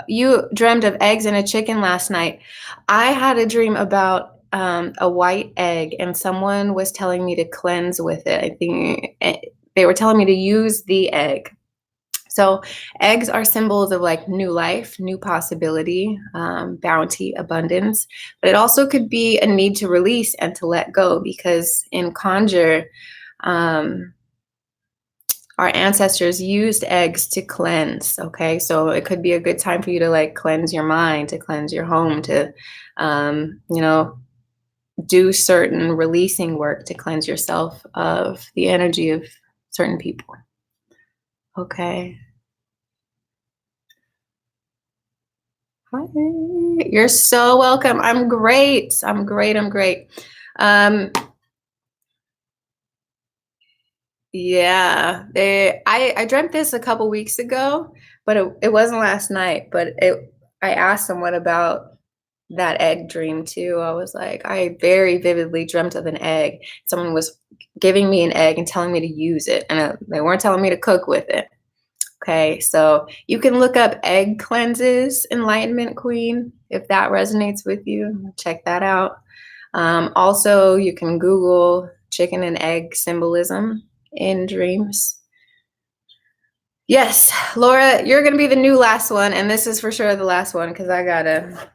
You dreamt of eggs and a chicken last night. I had a dream about a white egg, and someone was telling me to cleanse with it. I think they were telling me to use the egg. So eggs are symbols of like new life, new possibility, bounty, abundance. But it also could be a need to release and to let go, because in Conjure, our ancestors used eggs to cleanse. Okay, so it could be a good time for you to like cleanse your mind, to cleanse your home, to you know, do certain releasing work to cleanse yourself of the energy of certain people. Okay. Hi. You're so welcome. I'm great. I'm great. I'm great. Yeah, I dreamt this a couple weeks ago, but it wasn't last night. But I asked someone about that egg dream too. I was like, I very vividly dreamt of an egg. Someone was giving me an egg and telling me to use it, and they weren't telling me to cook with it. Okay, so you can look up egg cleanses, Enlightenment Queen, if that resonates with you. Check that out. Also, you can Google chicken and egg symbolism in dreams. Yes, Laura, you're gonna be the new last one, and this is for sure the last one, because I gotta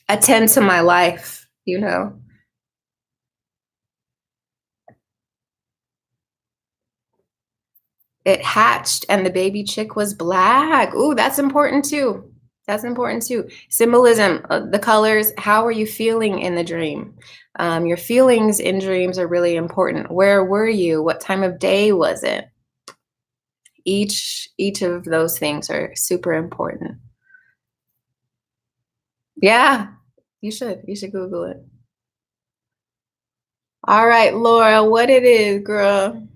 attend to my life, you know. It hatched and the baby chick was black. Ooh, that's important too. That's important too. Symbolism, the colors. How are you feeling in the dream? Your feelings in dreams are really important. Where were you? What time of day was it? Each of those things are super important. Yeah, you should. You should Google it. All right, Laura, what it is, girl?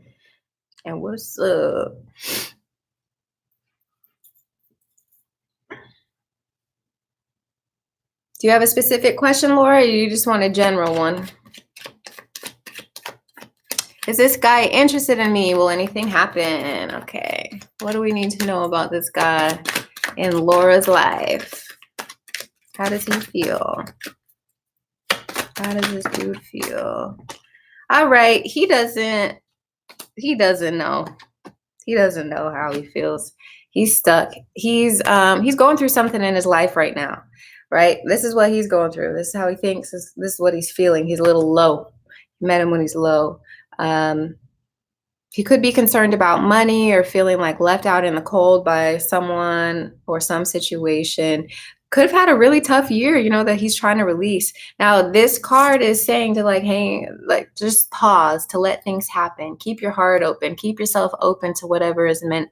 And what's up? Do you have a specific question, Laura, or you just want a general one? Is this guy interested in me? Will anything happen? Okay. What do we need to know about this guy in Laura's life? How does he feel? How does this dude feel? All right. He doesn't know. He doesn't know how he feels. He's stuck. He's going through something in his life right now. Right? This is what he's going through. This is how he thinks. This is what he's feeling. He's a little low. You met him when he's low. He could be concerned about money or feeling like left out in the cold by someone or some situation. Could have had a really tough year, you know, that he's trying to release. Now, this card is saying to like, hey, like just pause, to let things happen. Keep your heart open. Keep yourself open to whatever is meant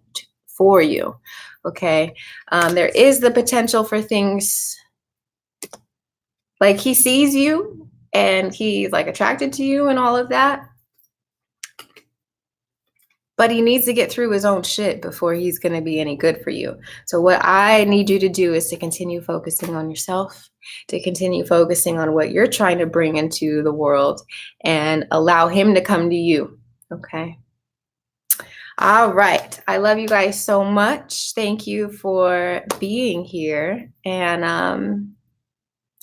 for you. Okay. There is the potential for things like he sees you and he's like attracted to you and all of that. But he needs to get through his own shit before he's going to be any good for you. So what I need you to do is to continue focusing on yourself, to continue focusing on what you're trying to bring into the world, and allow him to come to you. Okay. All right. I love you guys so much. Thank you for being here. And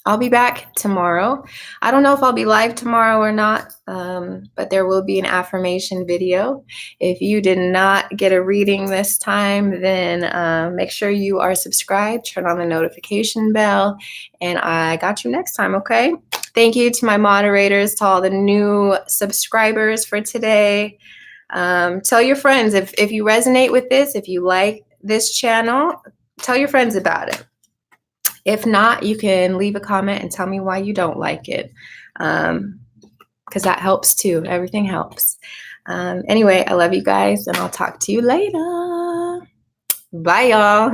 I'll be back tomorrow. I don't know if I'll be live tomorrow or not, but there will be an affirmation video. If you did not get a reading this time, then make sure you are subscribed, turn on the notification bell, and I got you next time, okay? Thank you to my moderators, to all the new subscribers for today. Tell your friends if you resonate with this, if you like this channel, tell your friends about it. If not, you can leave a comment and tell me why you don't like it, because that helps too. Everything helps. Anyway, I love you guys, and I'll talk to you later. Bye, y'all.